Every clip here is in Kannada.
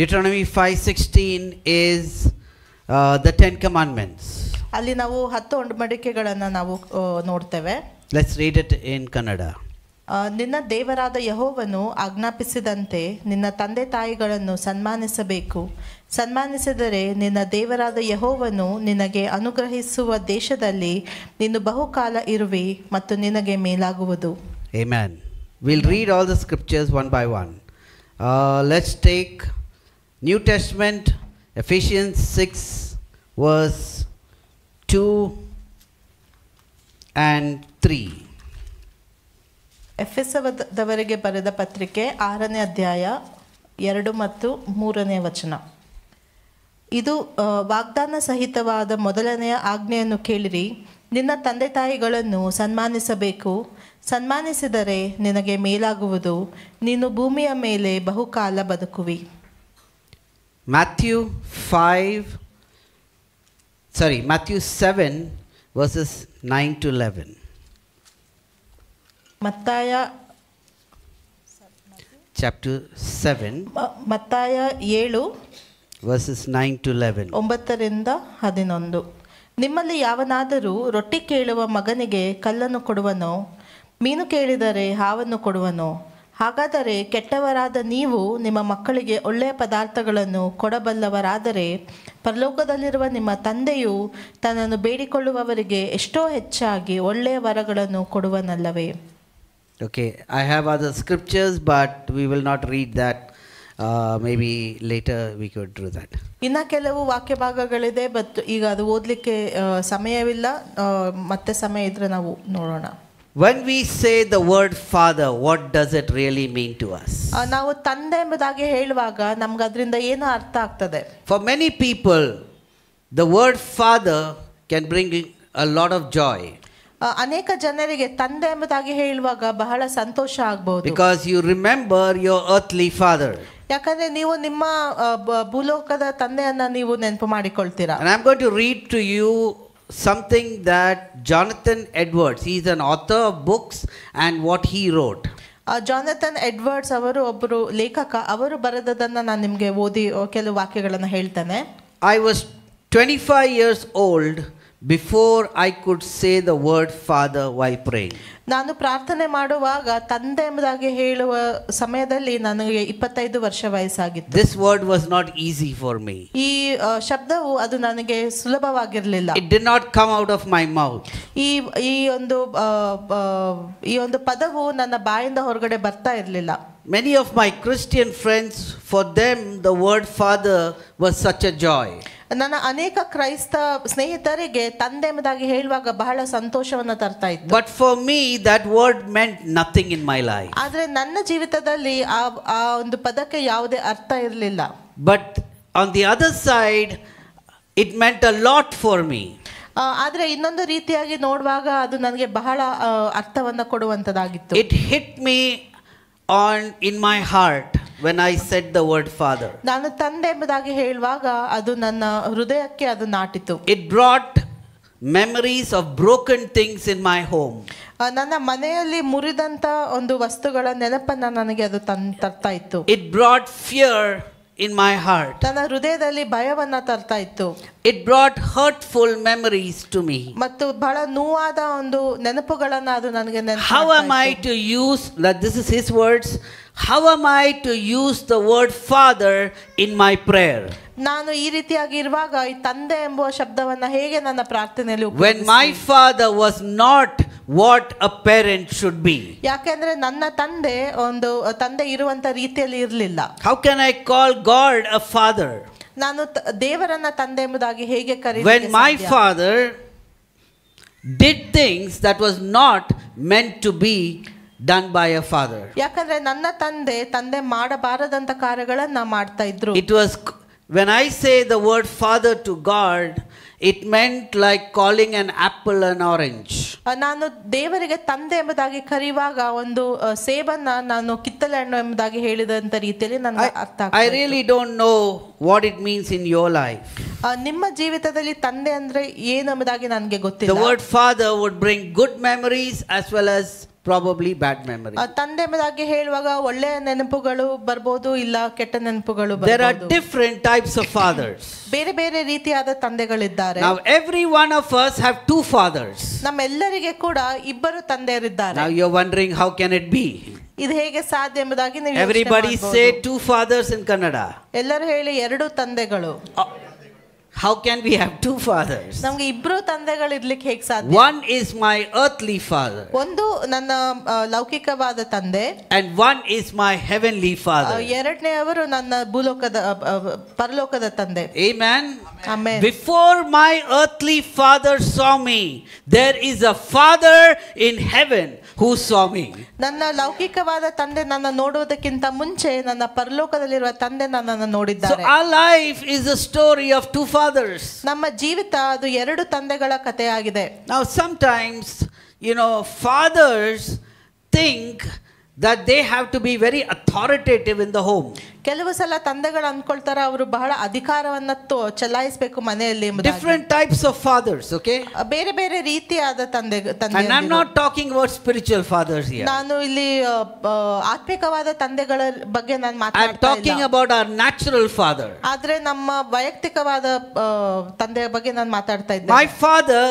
Deuteronomy 5:16 is the 10 commandments. ಅಲ್ಲಿ ನಾವು 10 ಒಡಂಬಡಿಕೆಗಳನ್ನು ನಾವು ನೋಡ್ತೇವೆ. Let's read it in Kannada. ನಿನ್ನ ದೇವರಾದ ಯೆಹೋವನು ಆಜ್ಞಾಪಿಸಿದಂತೆ ನಿನ್ನ ತಂದೆ ತಾಯಿಗಳನ್ನು ಸನ್ಮಾನಿಸಬೇಕು. ಸನ್ಮಾನಿಸಿದರೆ ನಿನ್ನ ದೇವರಾದ ಯೆಹೋವನು ನಿನಗೆ ಅನುಗ್ರಹಿಸುವ ದೇಶದಲ್ಲಿ ನೀನು ಬಹುಕಾಲ ಇರುವಿ ಮತ್ತು ನಿನಗೆ ಮೇಲಾಗುವುದು. Amen. We'll read all the scriptures one by one. Let's take New Testament, Ephesians 6 verse 2 and 3. ಎಫೆಸದವರಿಗೆ ಬರೆದ ಪತ್ರಿಕೆ 6ನೇ ಅಧ್ಯಾಯ 2 ಮತ್ತು 3ನೇ ವಚನ. ಇದು ವಾಗ್ದಾನ ಸಹಿತವಾದ ಮೊದಲನೆಯ ಆಜ್ಞೆಯನ್ನು ಕೇಳಿರಿ. ನಿನ್ನ ತಂದೆ ತಾಯಿಗಳನ್ನು ಸನ್ಮಾನಿಸಬೇಕು. ಸನ್ಮಾನಿಸಿದರೆ ನಿನಗೆ ಮೇಲಾಗುವುದು. ನೀನು ಭೂಮಿಯ ಮೇಲೆ ಬಹುಕಾಲ ಬದುಕುವಿ. Matthew 7 verses 9 to 11. ಮತ್ತಾಯ Chapter 7 ಮತ್ತಾಯ 7 verses 9 to 11. 9ರಿಂದ 11. ನಿಮ್ಮಲ್ಲಿ ಯಾವನಾದರೂ ರೊಟ್ಟಿ ಕೇಳುವ ಮಗನಿಗೆ ಕಲ್ಲನ್ನು ಕೊಡುವನೋ, ಮೀನು ಕೇಳಿದರೆ ಹಾವನ್ನು ಕೊಡುವನೋ? ಹಾಗಾದರೆ ಕೆಟ್ಟವರಾದ ನೀವು ನಿಮ್ಮ ಮಕ್ಕಳಿಗೆ ಒಳ್ಳೆಯ ಪದಾರ್ಥಗಳನ್ನು ಕೊಡಬಲ್ಲವರಾದರೆ ಪರಲೋಕದಲ್ಲಿರುವ ನಿಮ್ಮ ತಂದೆಯು ತನ್ನನ್ನು ಬೇಡಿಕೊಳ್ಳುವವರಿಗೆ ಎಷ್ಟೋ ಹೆಚ್ಚಾಗಿ ಒಳ್ಳೆಯ ವರಗಳನ್ನು ಕೊಡುವನಲ್ಲವೇ? Okay, I have other scriptures, but we will not read that. Maybe later we could do that. ಇನ್ನ ಕೆಲವು ವಾಕ್ಯ ಭಾಗಗಳಿದೆ, ಬಟ್ ಈಗ ಅದು ಓದಲಿಕ್ಕೆ ಸಮಯವಿಲ್ಲ. ಮತ್ತೆ ಸಮಯ ಇದ್ರೆ ನಾವು ನೋಡೋಣ. When we say the word father, what does it really mean to us? ನಾವು ತಂದೆ ಎಂಬುದಾಗಿ ಹೇಳುವಾಗ ನಮ್ಗೆ ಅದರಿಂದ ಏನು ಅರ್ಥ ಆಗ್ತದೆ? For many people, the word father can bring a lot of joy. ಅನೇಕ ಜನರಿಗೆ ತಂದೆ ಎಂಬುದಾಗಿ ಹೇಳುವಾಗ ಬಹಳ ಸಂತೋಷ ಆಗಬಹುದು. Because you remember your earthly father. ಯಾಕಂದ್ರೆ ನೀವು ನಿಮ್ಮ ಭೂಲೋಕದ ತಂದೆಯನ್ನ ನೀವು ನೆನಪು ಮಾಡಿಕೊಳ್ತೀರಾ. And I'm going to read to you something that Jonathan Edwards, he is an author of books, and what he wrote. Jonathan Edwards ಅವರು ಒಬ್ಬರು ಲೇಖಕ. ಅವರು ಬರೆದದನ್ನ ನಾನು ನಿಮಗೆ ಓದಿ ಕೆಲವು ವಾಕ್ಯಗಳನ್ನು ಹೇಳ್ತೇನೆ. I was 25 years old before I could say the word father while praying. ನಾನು ಪ್ರಾರ್ಥನೆ ಮಾಡುವಾಗ ತಂದೆ ಎಂಬುದಾಗಿ ಹೇಳುವ ಸಮಯದಲ್ಲಿ ನನಗೆ 25 ವರ್ಷ ವಯಸ್ಸಾಗಿತ್ತು. This word was not easy for me. ಈ ಶಬ್ದವು ಅದು ನನಗೆ ಸುಲಭವಾಗಿರಲಿಲ್ಲ. It did not come out of my mouth. ಈ ಒಂದು ಪದವು ನನ್ನ ಬಾಯಿಂದ ಹೊರಗಡೆ ಬರ್ತಾ ಇರಲಿಲ್ಲ. Many of my Christian friends, for them the word father was such a joy. ನನ್ನ ಅನೇಕ ಕ್ರೈಸ್ತ ಸ್ನೇಹಿತರಿಗೆ ತಂದೆ ಎಂಬುದಾಗಿ ಹೇಳುವಾಗ ಬಹಳ ಸಂತೋಷವನ್ನು ತರ್ತಾ ಇತ್ತು. But for me that word meant nothing in my life. ಆದ್ರೆ ನನ್ನ ಜೀವಿತದಲ್ಲಿ ಆ ಒಂದು ಪದಕ್ಕೆ ಯಾವುದೇ ಅರ್ಥ ಇರಲಿಲ್ಲ. But on the other side it meant a lot for me. ಆದ್ರೆ ಇನ್ನೊಂದು ರೀತಿಯಾಗಿ ನೋಡುವಾಗ ಅದು ನನಗೆ ಬಹಳ ಅರ್ಥವನ್ನು ಕೊಡುವಂತದಾಗಿತ್ತು. It hit me in my heart when I said the word father. ನಾನು ತಂದೆ ಎಂಬುದಾಗಿ ಹೇಳುವಾಗ ಅದು ನನ್ನ ಹೃದಯಕ್ಕೆ ಅದು ನಾಟಿತು. It brought memories of broken things in my home. ನನ್ನ ಮನೆಯಲ್ಲಿ ಮುರಿದಂತ ಒಂದು ವಸ್ತುಗಳ ನೆನಪನ್ನ ನನಗೆ ಅದು ತರ್ತಾ ಇತ್ತು. It brought fear in my heart. ನನ್ನ ಹೃದಯದಲ್ಲಿ ಭಯವನ್ನ ತರ್ತಾ ಇತ್ತು. It brought hurtful memories to me. ಮತ್ತು ಬಹಳ ನೋವಾದ ಒಂದು ನೆನಪುಗಳನ್ನ ಅದು ನನಗೆ ನೆನಪು. How am I to use that? This is his words. How am I to use the word father in my prayer? ನಾನು ಈ ರೀತಿಯಾಗಿ ಇರುವಾಗ ಈ ತಂದೆ ಎಂಬುವ ಶಬ್ದವನ್ನ ಹೇಗೆ ನನ್ನ ಪ್ರಾರ್ಥನೆಯಲ್ಲಿ when my father was not what a parent should be? ಯಾಕೆಂದ್ರೆ ನನ್ನ ತಂದೆ ಒಂದು ತಂದೆ ಇರುವಂತ ರೀತಿಯಲ್ಲಿ ಇರಲಿಲ್ಲ. How can I call God a father? ನಾನು ದೇವರನ್ನ ತಂದೆ ಎಂಬುದಾಗಿ ಹೇಗೆ ಕರೆಯಲಿಕ್ಕೆ when my father did things that was not meant to be done by a father? ಯಾಕಂದ್ರೆ ನನ್ನ ತಂದೆ ಮಾಡಬಾರದಂತ ಕಾರ್ಯಗಳನ್ನ ಮಾಡ್ತಾ ಇದ್ರು. It was when I say the word father to God, it meant like calling an apple an orange. ನಾನು ದೇವರಿಗೆ ತಂದೆ ಎಂಬುದಾಗಿ ಕರೆಯುವಾಗ ಒಂದು ಸೇಬನ್ನ ನಾನು ಕಿತ್ತಳೆ ಹಣ್ಣು ಎಂಬುದಾಗಿ ಹೇಳಿದಂತ ರೀತಿಯಲ್ಲಿ ನನಗೆ ಅರ್ಥ ಆಗ್ತದೆ. I really don't know what it means in your life. ನಿಮ್ಮ ಜೀವಿತದಲ್ಲಿ ತಂದೆ ಅಂದ್ರೆ ಏನು ಎಂಬುದಾಗಿ ನನಗೆ ಗೊತ್ತಿಲ್ಲ. The word father would bring good memories as well as probably bad memory. ತಂದೆ ಎಂಬುದಾಗಿ ಹೇಳುವಾಗ ಒಳ್ಳೆಯ ನೆನಪುಗಳು ಬರ್ಬೋದು, ಇಲ್ಲ ಕೆಟ್ಟ ನೆನಪುಗಳು There are ಬರ್ಬೋದು. different types of fathers. ಬೇರೆ ಬೇರೆ ರೀತಿಯಾದ ತಂದೆಗಳಿದ್ದಾರೆ. Now every one of us have two fathers. ನಮ್ಮೆಲ್ಲರಿಗೆ ಕೂಡ ಇಬ್ಬರು ತಂದೆಯರಿದ್ದಾರೆ. Now you're wondering how can it be? ಇದು ಹೇಗೆ ಸಾಧ್ಯ ಎಂಬುದಾಗಿ ನೀವು ಯೋಚನೆ Everybody ಮಾಡ್ಬೋದು. say two fathers in Kannada. ಎಲ್ಲರೂ ಹೇಳಿ ಎರಡು ತಂದೆಗಳು. How can we have two fathers? ನಮ್ಗೆ ಇಬ್ರು ತಂದೆಗಳು ಇರ್ಲಿಕ್ಕೆ ಹೇಗೆ ಸಾಧ್ಯ? One is my earthly father. ಒಂದು ನನ್ನ ಲೌಕಿಕವಾದ ತಂದೆ, and one is my heavenly father. ಎರಡನೆಯವರು ನನ್ನ ಭೂಲೋಕದ ಪರಲೋಕದ ತಂದೆ. Amen. Amen. Before my earthly father saw me, there is a father in heaven who saw me. ನನ್ನ ಲೌಕಿಕವಾದ ತಂದೆ ನನ್ನ ನೋಡುವುದಕ್ಕಿಂತ ಮುಂಚೆ ನನ್ನ ಪರಲೋಕದಲ್ಲಿರುವ ತಂದೆ ನನ್ನನ್ನು So ನೋಡಿದ್ದಾರೆ. our life is a story of two fathers. ನಮ್ಮ ಜೀವಿತ ಅದು ಎರಡು ತಂದೆಗಳ ಕಥೆಯಾಗಿದೆ. Now sometimes, fathers think that they have to be very authoritative in the home. ಕೆಲವು ಸಲ ತಂದೆಗಳು ಅನ್ಕೊಳ್ತಾರೆ ಅವರು ಬಹಳ ಅಧಿಕಾರವನ್ನ ಚಲಾಯಿಸಬೇಕು ಮನೆಯಲ್ಲಿ ಎಂಬುದಾಗಿ. Different types of fathers, okay? ಬೇರೆ ಬೇರೆ ರೀತಿಯಾದ ತಂದೆ. And I'm not talking about spiritual fathers here. ನಾನು ಇಲ್ಲಿ ಆತ್ಮಿಕವಾದ ತಂದೆಗಳ ಬಗ್ಗೆ ನಾನು I'm ಮಾತಾಡ್ತಾ talking ಇಲ್ಲ. about our natural father. ಆದ್ರೆ ನಮ್ಮ ವೈಯಕ್ತಿಕವಾದ ತಂದೆಯ ಬಗ್ಗೆ ನಾನು ಮಾತಾಡ್ತಾ ಇದ್ದೆ. My father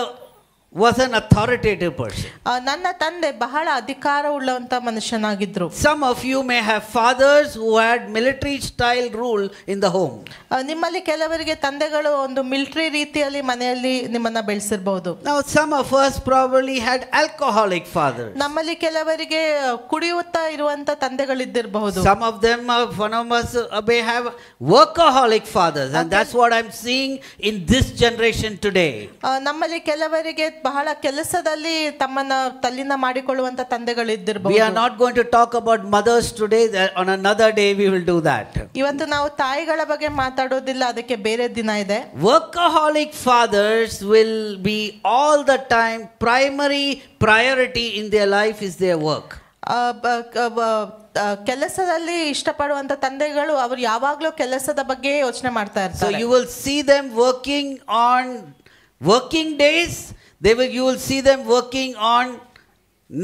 was an authoritative person. ನನ್ನ ತಂದೆ ಬಹಳ ಅಧಿಕಾರವುಳ್ಳಂತ ಮನುಷ್ಯನಾಗಿದ್ರು. Some of you may have fathers who had military style rule in the home. ನಿಮ್ಮಲ್ಲಿ ಕೆಲವರಿಗೆ ತಂದೆಗಳು ಒಂದು ಮಿಲಿಟರಿ ರೀತಿಯಲ್ಲಿ ಮನೆಯಲ್ಲಿ ನಿಮ್ಮನ್ನ ಬೆಳೆಸಿರಬಹುದು. Now some of us probably had alcoholic fathers. ನಮ್ಮಲ್ಲಿ ಕೆಲವರಿಗೆ ಕುಡಿಯುತ್ತಾ ಇರುವಂತ ತಂದೆಗಳಿದ್ದಿರಬಹುದು. Some of them, one of us may have workaholic fathers, and that's what I'm seeing in this generation today. ನಮ್ಮಲ್ಲಿ ಕೆಲವರಿಗೆ ಬಹಳ ಕೆಲಸದಲ್ಲಿ ತಮ್ಮನ್ನ ತಲ್ಲಿನ ಮಾಡಿಕೊಳ್ಳುವಂತ ತಂದೆಗಳಿದ್ದಿರಬಹುದು. We are not going to talk about mothers today. On another day we will do that. ಇವತ್ತು ನಾವು ತಾಯಿಗಳ ಬಗ್ಗೆ ಮಾತಾಡೋದಿಲ್ಲ, ಅದಕ್ಕೆ ಬೇರೆ ದಿನ ಇದೆ. Workaholic fathers will be all the time primary priority in their life is their work. ಕೆಲಸದಲ್ಲಿ ಇಷ್ಟಪಡುವಂತ ತಂದೆಗಳು ಅವರು ಯಾವಾಗ್ಲೂ ಕೆಲಸದ ಬಗ್ಗೆ ಯೋಚನೆ ಮಾಡ್ತಾ So ಇರ್ತಾರೆ. you will see them working on working days. You will see them working on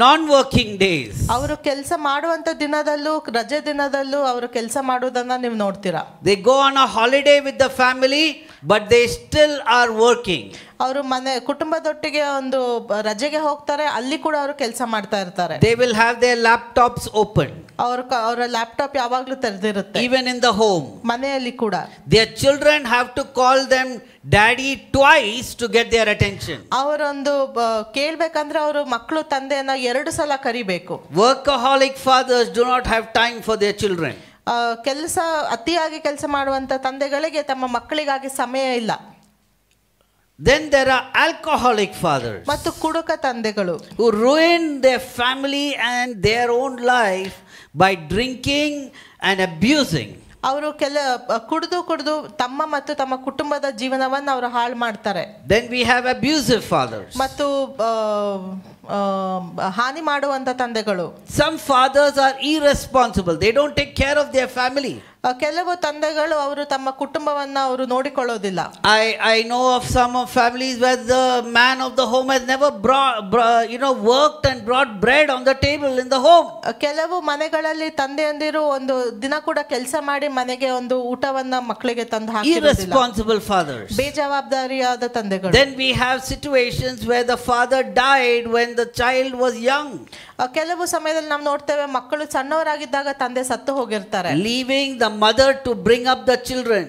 non-working days. ಅವರು ಕೆಲಸ ಮಾಡುವಂತ ದಿನದಲ್ಲೂ ರಜೆ ದಿನದಲ್ಲೂ ಅವರು ಕೆಲಸ ಮಾಡೋದನ್ನ ನೀವು ನೋಡ್ತೀರಾ. They go on a holiday with the family, but they still are working. ಅವರು ಕುಟುಂಬದೊಟ್ಟಿಗೆ ಒಂದು ರಜೆಗೆ ಹೋಗ್ತಾರೆ, ಅಲ್ಲಿ ಕೂಡ ಅವರು ಕೆಲಸ ಮಾಡ್ತಾ ಇರ್ತಾರೆ. They will have their laptops open. ಅವರ ಲ್ಯಾಪ್ಟಾಪ್ ಯಾವಾಗ್ಲೂ ತೆರೆದಿರುತ್ತೆ. Even in the home. ಮನೆಯಲ್ಲಿ ಕೂಡ. Their children have to call them daddy twice to get their attention. ಅವರೊಂದು ಕೇಳ್ಬೇಕಂದ್ರೆ ಅವರು ಮಕ್ಕಳು ತಂದೆಯನ್ನ 2 ಸಲ ಕರಿಬೇಕು. Workaholic fathers do not have time for their children. ಕೆಲಸ ಅತಿಯಾಗಿ ಕೆಲಸ ಮಾಡುವಂತ ತಂದೆಗಳಿಗೆ ತಮ್ಮ ಮಕ್ಕಳಿಗಾಗಿ ಸಮಯ ಇಲ್ಲ. Then there are alcoholic fathers ಮತ್ತು ಕುಡುಕ ತಂದೆಗಳು who ruin their family and their own life by drinking and abusing. ಅವರು ಕುಡಿದು ತಮ್ಮ ಮತ್ತು ತಮ್ಮ ಕುಟುಂಬದ ಜೀವನವನ್ನು ಅವರು ಹಾಳು ಮಾಡ್ತಾರೆ. Then we have abusive fathers. ಮತ್ತು ಹಾನಿ ಮಾಡುವಂತ ತಂದೆಗಳು. Some fathers are irresponsible. They don't take care of their family. ಕೆಲವು ತಂದೆಗಳು ಅವರು ತಮ್ಮ ಕುಟುಂಬವನ್ನ ಅವರು ನೋಡಿಕೊಳ್ಳೋದಿಲ್ಲ. I know of some of families where the man of the home has never worked and brought bread on the table in the home. ಕೆಲವು ಮನೆಗಳಲ್ಲಿ ತಂದೆಯಂದಿರು ಒಂದು ದಿನ ಕೂಡ ಕೆಲಸ ಮಾಡಿ ಮನೆಗೆ ಒಂದು ಊಟವನ್ನ ಮಕ್ಕಳಿಗೆ ತಂದು ಹಾಕಿರೋದಿಲ್ಲ. Irresponsible fathers. ಬೇಜವಾಬ್ದಾರಿಯಾದ ತಂದೆಗಳು. Then we have situations where the father died when the child was young. ಕೆಲವು ಸಮಯದಲ್ಲಿ ನಾವು ನೋಡ್ತೇವೆ ಮಕ್ಕಳು ಸಣ್ಣವರಾಗಿದ್ದಾಗ ತಂದೆ ಸತ್ತು ಹೋಗಿರ್ತಾರೆ. Leaving the mother to bring up the children.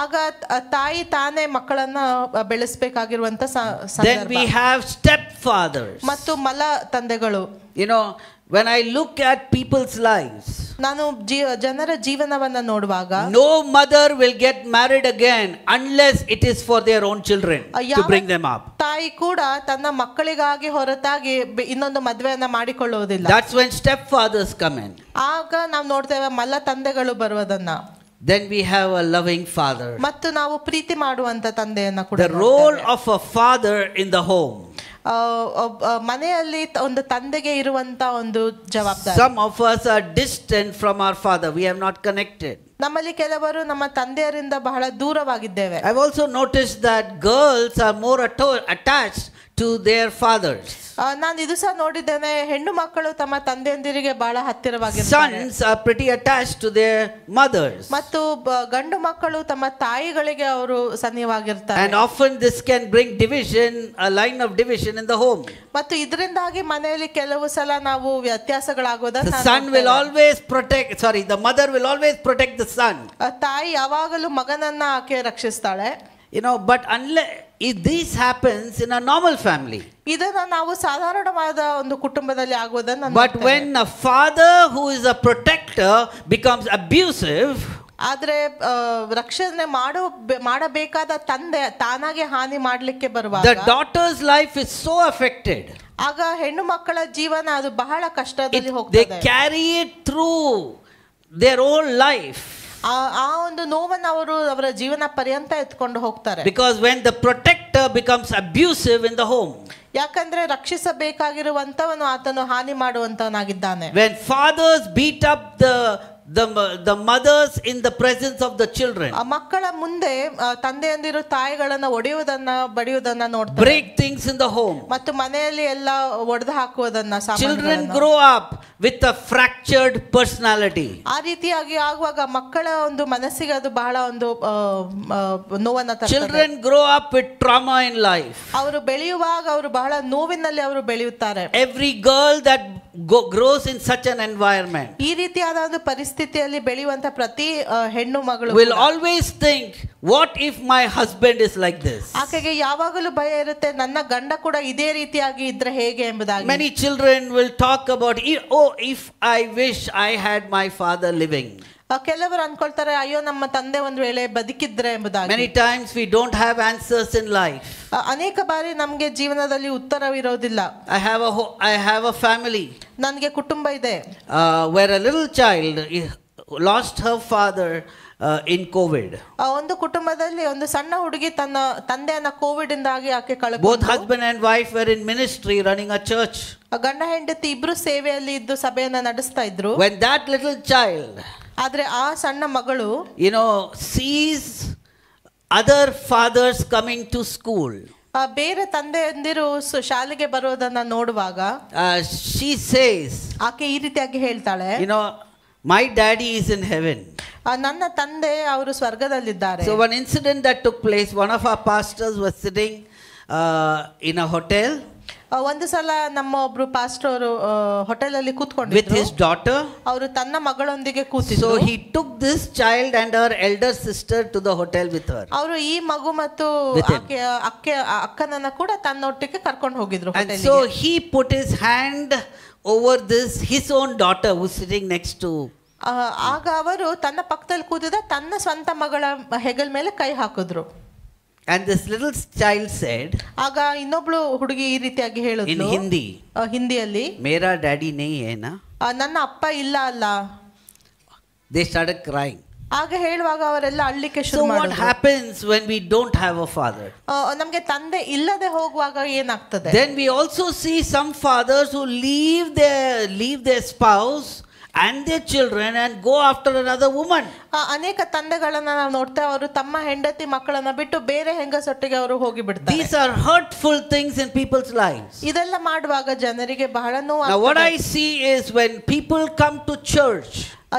ಆಗ ತಾಯಿ ತಾನೇ ಮಕ್ಕಳನ್ನ ಬೆಳೆಸಬೇಕಾಗಿರುವಂತ ಸಂದರ್ಭ. Then we have stepfathers. ಮತ್ತು ಮಲ ತಂದೆಗಳು. When I look at people's lives, ನಾನು ಜನರ ಜೀವನವನ್ನ ನೋಡುವಾಗ no mother will get married again unless it is for their own children to bring them up. ತಾಯಿ ಕೂಡ ತನ್ನ ಮಕ್ಕಳಿಗಾಗಿ ಹೊರತಾಗಿ ಇನ್ನೊಂದು ಮದುವೆಯನ್ನ ಮಾಡಿಕೊಳ್ಳುವುದಿಲ್ಲ. That's when stepfathers come in. ಆಗ ನಾವು ನೋಡ್ತೇವೆ ಮಲ್ಲ ತಂದೆಗಳು ಬರುವುದನ್ನ. Then we have a loving father. ಮತ್ತು ನಾವು ಪ್ರೀತಿ ಮಾಡುವಂತ ತಂದೆಯನ್ನ ಕೂಡ. The role of a father in the home. ಮನೆಯಲ್ಲಿ ಒಂದು ತಂದೆಗೆ ಇರುವಂತ ಒಂದು ಜವಾಬ್ದಾರಿ. Some of us are distant from our father. We have not connected. ನಮ್ಮಲ್ಲಿ ಕೆಲವರು ನಮ್ಮ ತಂದೆಯರಿಂದ ಬಹಳ ದೂರವಾಗಿದ್ದೇವೆ. I've also noticed that girls are more attached to their fathers. ನಾನು ಇದು ಸಹ ನೋಡಿದ್ದೇನೆ, ಹೆಣ್ಣು ಮಕ್ಕಳು ತಮ್ಮ ತಂದೆಯಂದಿರಿಗೆ ಬಹಳ ಹತ್ತಿರವಾಗಿರ್ತಾರೆ. Sons are pretty attached to their mothers. ಮತ್ತು ಗಂಡು ಮಕ್ಕಳು ತಮ್ಮ ತಾಯಿಗಳಿಗೆ ಅವರು ಸನ್ನಿಹಿತವಾಗಿರ್ತಾರೆ. And often this can bring division, a line of division in the home. ಮತ್ತು ಇದರಿಂದಾಗಿ ಮನೆಯಲ್ಲಿ ಕೆಲವು ಸಲ ನಾವು ವ್ಯತ್ಯಾಸಗಳಾಗೋದನ್ನ The son will always the mother will always protect the son. ತಾಯಿ ಯಾವಾಗಲೂ ಮಗನನ್ನ ಆಕೆ ರಕ್ಷಿಸ್ತಾಳೆ. But unless if this happens in a normal family, ಇದನ್ನ ನಾವು ಸಾಧಾರಣವಾದ ಒಂದು ಕುಟುಂಬದಲ್ಲಿ ಆಗೋದನ್ನ but when a father who is a protector becomes abusive, ಆದ್ರೆ ರಕ್ಷಣೆ ಮಾಡಬೇಕಾದ ತಂದೆ ತಾನಾಗೆ ಹಾನಿ ಮಾಡ್ಲಿಕ್ಕೆ ಬರುವಾಗ the daughter's life is so affected. ಆಗ ಹೆಣ್ಣು ಮಕ್ಕಳ ಜೀವನ ಅದು ಬಹಳ ಕಷ್ಟದಲ್ಲಿ They ಹೋಗ್ತದೆ. carry it through their whole life. ಆ ಒಂದು ನೋವನ್ನು ಅವರು ಅವರ ಜೀವನ ಪರ್ಯಂತ ಎತ್ಕೊಂಡು ಹೋಗ್ತಾರೆ. Because when the protector becomes abusive in the home, ಯಾಕಂದ್ರೆ ರಕ್ಷಿಸಬೇಕಾಗಿರುವಂತವನು ಆತನು ಹಾನಿ ಮಾಡುವಂತವನಾಗಿದ್ದಾನೆ. when fathers beat up the mothers in the presence of the children, ಆ ಮಕ್ಕಳ ಮುಂದೆ ತಂದೆಯಂದಿರು ತಾಯಿಗಳನ್ನ ಒಡೆಯುವುದನ್ನ ಬಡಿಯುವುದನ್ನ ನೋಡ್ತಾರೆ. break things in the home, ಮತ್ತು ಮನೆಯಲ್ಲಿ ಎಲ್ಲ ಒಡೆದು ಹಾಕುವುದನ್ನ children grow up with a fractured personality. ಆ ರೀತಿಯಾಗಿ ಆಗುವಾಗ ಮಕ್ಕಳ ಒಂದು ಮನಸ್ಸಿಗೆ ಅದು ಬಹಳ ಒಂದು ನೋವನ್ನ ತರ್ತದೆ. Children grow up with trauma in life. ಅವರು ಬೆಳೆಯುವಾಗ ಅವರು ಬಹಳ ನೋವಿನಲ್ಲಿ ಅವರು ಬೆಳೆಯುತ್ತಾರೆ. Every girl that grows in such an environment ಈ ರೀತಿಯಾದ ಒಂದು ಪರಿಸ್ಥಿತಿಯಲ್ಲಿ ಬೆಳೆಯುವಂತ ಪ್ರತಿ ಹೆಣ್ಣು ಮಗಳು will always think, what if my husband is like this? ಆಕೆಗೆ ಯಾವಾಗಲೂ ಭಯ ಇರುತ್ತೆ, ನನ್ನ ಗಂಡ ಕೂಡ ಇದೇ ರೀತಿಯಾಗಿ ಇದ್ರೆ ಹೇಗೆ ಎಂಬುದಾಗಿ. Many children will talk about, oh, if I wish I had my father living. ಕೆಲವರು ಅನ್ಕೊಳ್ತಾರೆ, ಅಯ್ಯೋ ನಮ್ಮ ತಂದೆ ಒಂದು ವೇಳೆ ಬದುಕಿದ್ರೆ ಎಂಬುದಾಗಿ. Many times we don't have answers in life. ಅನೇಕ ಬಾರಿ ನಮಗೆ ಜೀವನದಲ್ಲಿ ಉತ್ತರವಿರೋದಿಲ್ಲ. I have a family ನನಗೆ ಕುಟುಂಬ ಇದೆ, where a little child lost her father in COVID. ಒಂದು ಕುಟುಂಬದಲ್ಲಿ ಒಂದು ಸಣ್ಣ ಹುಡುಗಿ ತನ್ನ ತಂದೆಯನ್ನ ಕೋವಿಡ್ ಇಂದಾಗಿ ಆಕೆ ಕಳೆದು. Both husband and wife were in ministry running a church. ಗಂಡ ಹೆಂಡತಿ ಇಬ್ರು ಸೇವೆಯಲ್ಲಿ ಇದ್ದು ಸಭೆಯನ್ನ ನಡೆಸ್ತಾ ಇದ್ರು. When that little child, ಆದ್ರೆ ಆ ಸಣ್ಣ ಮಗಳು sees other fathers coming to school, ಬೇರೆ ತಂದೆಯಂದಿರು ಶಾಲೆಗೆ ಬರೋದನ್ನ ನೋಡುವಾಗ she says, ಆಕೆ ಈ ರೀತಿಯಾಗಿ ಹೇಳ್ತಾಳೆ, my daddy is in heaven. ನನ್ನ ತಂದೆ ಅವರು ಸ್ವರ್ಗದಲ್ಲಿದ್ದಾರೆ. So one incident that took place, one of our pastors was sitting in a hotel. ಒಂದು ಸಲ ನಮ್ಮ ಒಬ್ರು ಪಾಸ್ಟರ್ ಅವರು ಹೋಟೆಲ್ ಅಲ್ಲಿ ಕೂತ್ಕೊಂಡಿದ್ರು with his daughter. ಅವರು ತನ್ನ ಮಗಳೊಂದಿಗೆ ಕೂತಿದ್ರು. So he took this child and her elder sister to the hotel with her. ಅವರು ಈ ಮಗು ಮತ್ತು ಅಕ್ಕನನ್ನ ಕೂಡ ತನ್ನೊಟ್ಟಿಗೆ ಕರ್ಕೊಂಡು ಹೋಗಿದ್ರು ಹೋಟೆಲ್ಗೆ. And so he put his hand over his own daughter who's sitting next to. ಆಗ ಅವರು ತನ್ನ ಪಕ್ಕದಲ್ಲಿ ಕೂತಿದ್ದ ತನ್ನ ಸ್ವಂತ ಮಗಳ ಹೆಗಲ ಮೇಲೆ ಕೈ ಹಾಕಿದ್ರು. And this little child said, ಆಗ ಇನ್ನೊಬ್ಳು ಹುಡುಗಿ ಈ ರೀತಿಯಾಗಿ ಹೇಳಿದ್ಲು in Hindi, ಹಿಂದಿಯಲ್ಲಿ, मेरा डैडी नहीं है ना. ನನ್ನ ಅಪ್ಪ ಇಲ್ಲ ಅಲ್ಲ. They started crying. ಆಗ ಹೇಳುವಾಗ ಅವರೆಲ್ಲ ಅಳ್ಳಿಕ್ಕೆ ಶುರು ಮಾಡಿದ್ರು. ಮಾಡಿದ್ರು. So what happens when we don't have a father? ನಮಗೆ ತಂದೆ ಇಲ್ಲದೆ ಹೋಗುವಾಗ ಏನಾಗ್ತದೆ? Then we also see some fathers who leave their spouse and their children and go after another woman. ಅನೇಕ ತಂದೆಗಳನ್ನ ನಾವು ನೋಡ್ತೇವೆ, ಅವರು ತಮ್ಮ ಹೆಂಡತಿ ಮಕ್ಕಳನ್ನ ಬಿಟ್ಟು ಬೇರೆ ಹೆಂಗಸೊಟ್ಟಿಗೆ ಅವರು ಹೋಗಿ ಬಿಡ್ತಾರೆ. These are hurtful things in people's lives. ಇದೆಲ್ಲ ಮಾಡುವಾಗ ಜನರಿಗೆ ಬಹಳ ನೋವು. Now what I see is when people come to church,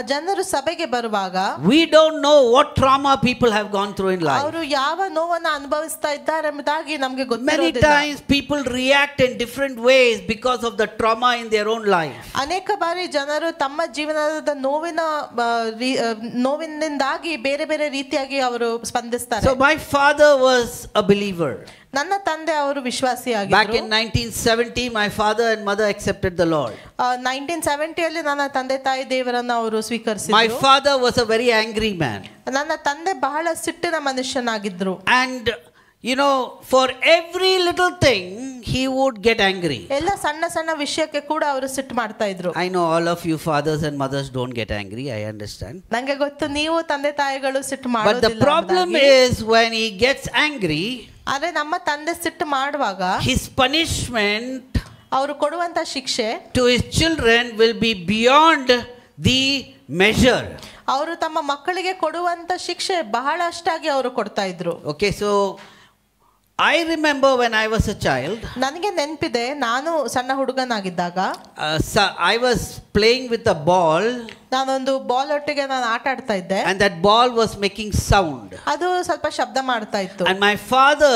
ಜನರು ಸಭೆಗೆ ಬರುವಾಗ we don't know what trauma people have gone through in life. ಅವರು ಯಾವ ನೋವನ್ನ ಅನುಭವಿಸ್ತಾ ಇದ್ದಾರೆ ಎಂಬುದಾಗಿ ನಮಗೆ Many times people react in different ways because of the trauma in their own life. ಅನೇಕ ಬಾರಿ ಜನರು ತಮ್ಮ ಜೀವನದ ನೋವಿನಿಂದಾಗಿ ಬೇರೆ ಬೇರೆ ರೀತಿಯಾಗಿ ಅವರು ಸ್ಪಂದಿಸ್ತಾರೆ. So my father was a believer. ನನ್ನ ತಂದೆ ಅವರು ವಿಶ್ವಾಸಿಯಾಗಿದ್ರು. Back in 1970 my father and mother accepted the Lord. 1970 ಅಲ್ಲಿ ನನ್ನ ತಂದೆ ತಾಯಿ ದೇವರನ್ನು ಅವರು ಸ್ವೀಕರಿಸಿದ್ರು. My father was a very angry man. ನನ್ನ ತಂದೆ ಬಹಳ ಸಿಟ್ಟಿನ ಮನುಷ್ಯನಾಗಿದ್ರು. And for every little thing he would get angry. ಎಲ್ಲ ಸಣ್ಣ ಸಣ್ಣ ವಿಷಯಕ್ಕೆ ಕೂಡ ಅವರು ಸಿಟ್ಟು ಮಾಡ್ತಾ ಇದ್ರು. I know all of you fathers and mothers don't get angry, I understand. ನನಗೆ ಗೊತ್ತು ನೀವು ತಂದೆ ತಾಯಿಗಳು ಸಿಟ್ಟು ಮಾಡೋದಿಲ್ಲ. But the problem is when he gets angry, ಆದ್ರೆ ನಮ್ಮ ತಂದೆ ಸಿಟ್ಟು ಮಾಡುವಾಗ his punishment ಅವರು ಕೊಡುವಂತ ಶಿಕ್ಷೆ to his children will be beyond the measure. ಅವರು ತಮ್ಮ ಮಕ್ಕಳಿಗೆ ಕೊಡುವಂತ ಶಿಕ್ಷೆ ಬಹಳಷ್ಟಾಗಿ ಅವರು ಕೊಡ್ತಾ ಇದ್ರು. Okay, so I remember when I was a child, ನನಗೆ ನೆನಪಿದೆ, ನಾನು ಸಣ್ಣ ಹುಡುಗನಾಗಿದ್ದಾಗ I was playing with a ball, ನಾನೊಂದು ಬಾಲ್ ಒಟ್ಟಿಗೆ ನಾನು ಆಟ ಆಡ್ತಾ ಇದ್ದೆ, and that ball was making sound. ಅದು ಸ್ವಲ್ಪ ಶಬ್ದ ಮಾಡ್ತಾ ಇತ್ತು. And my father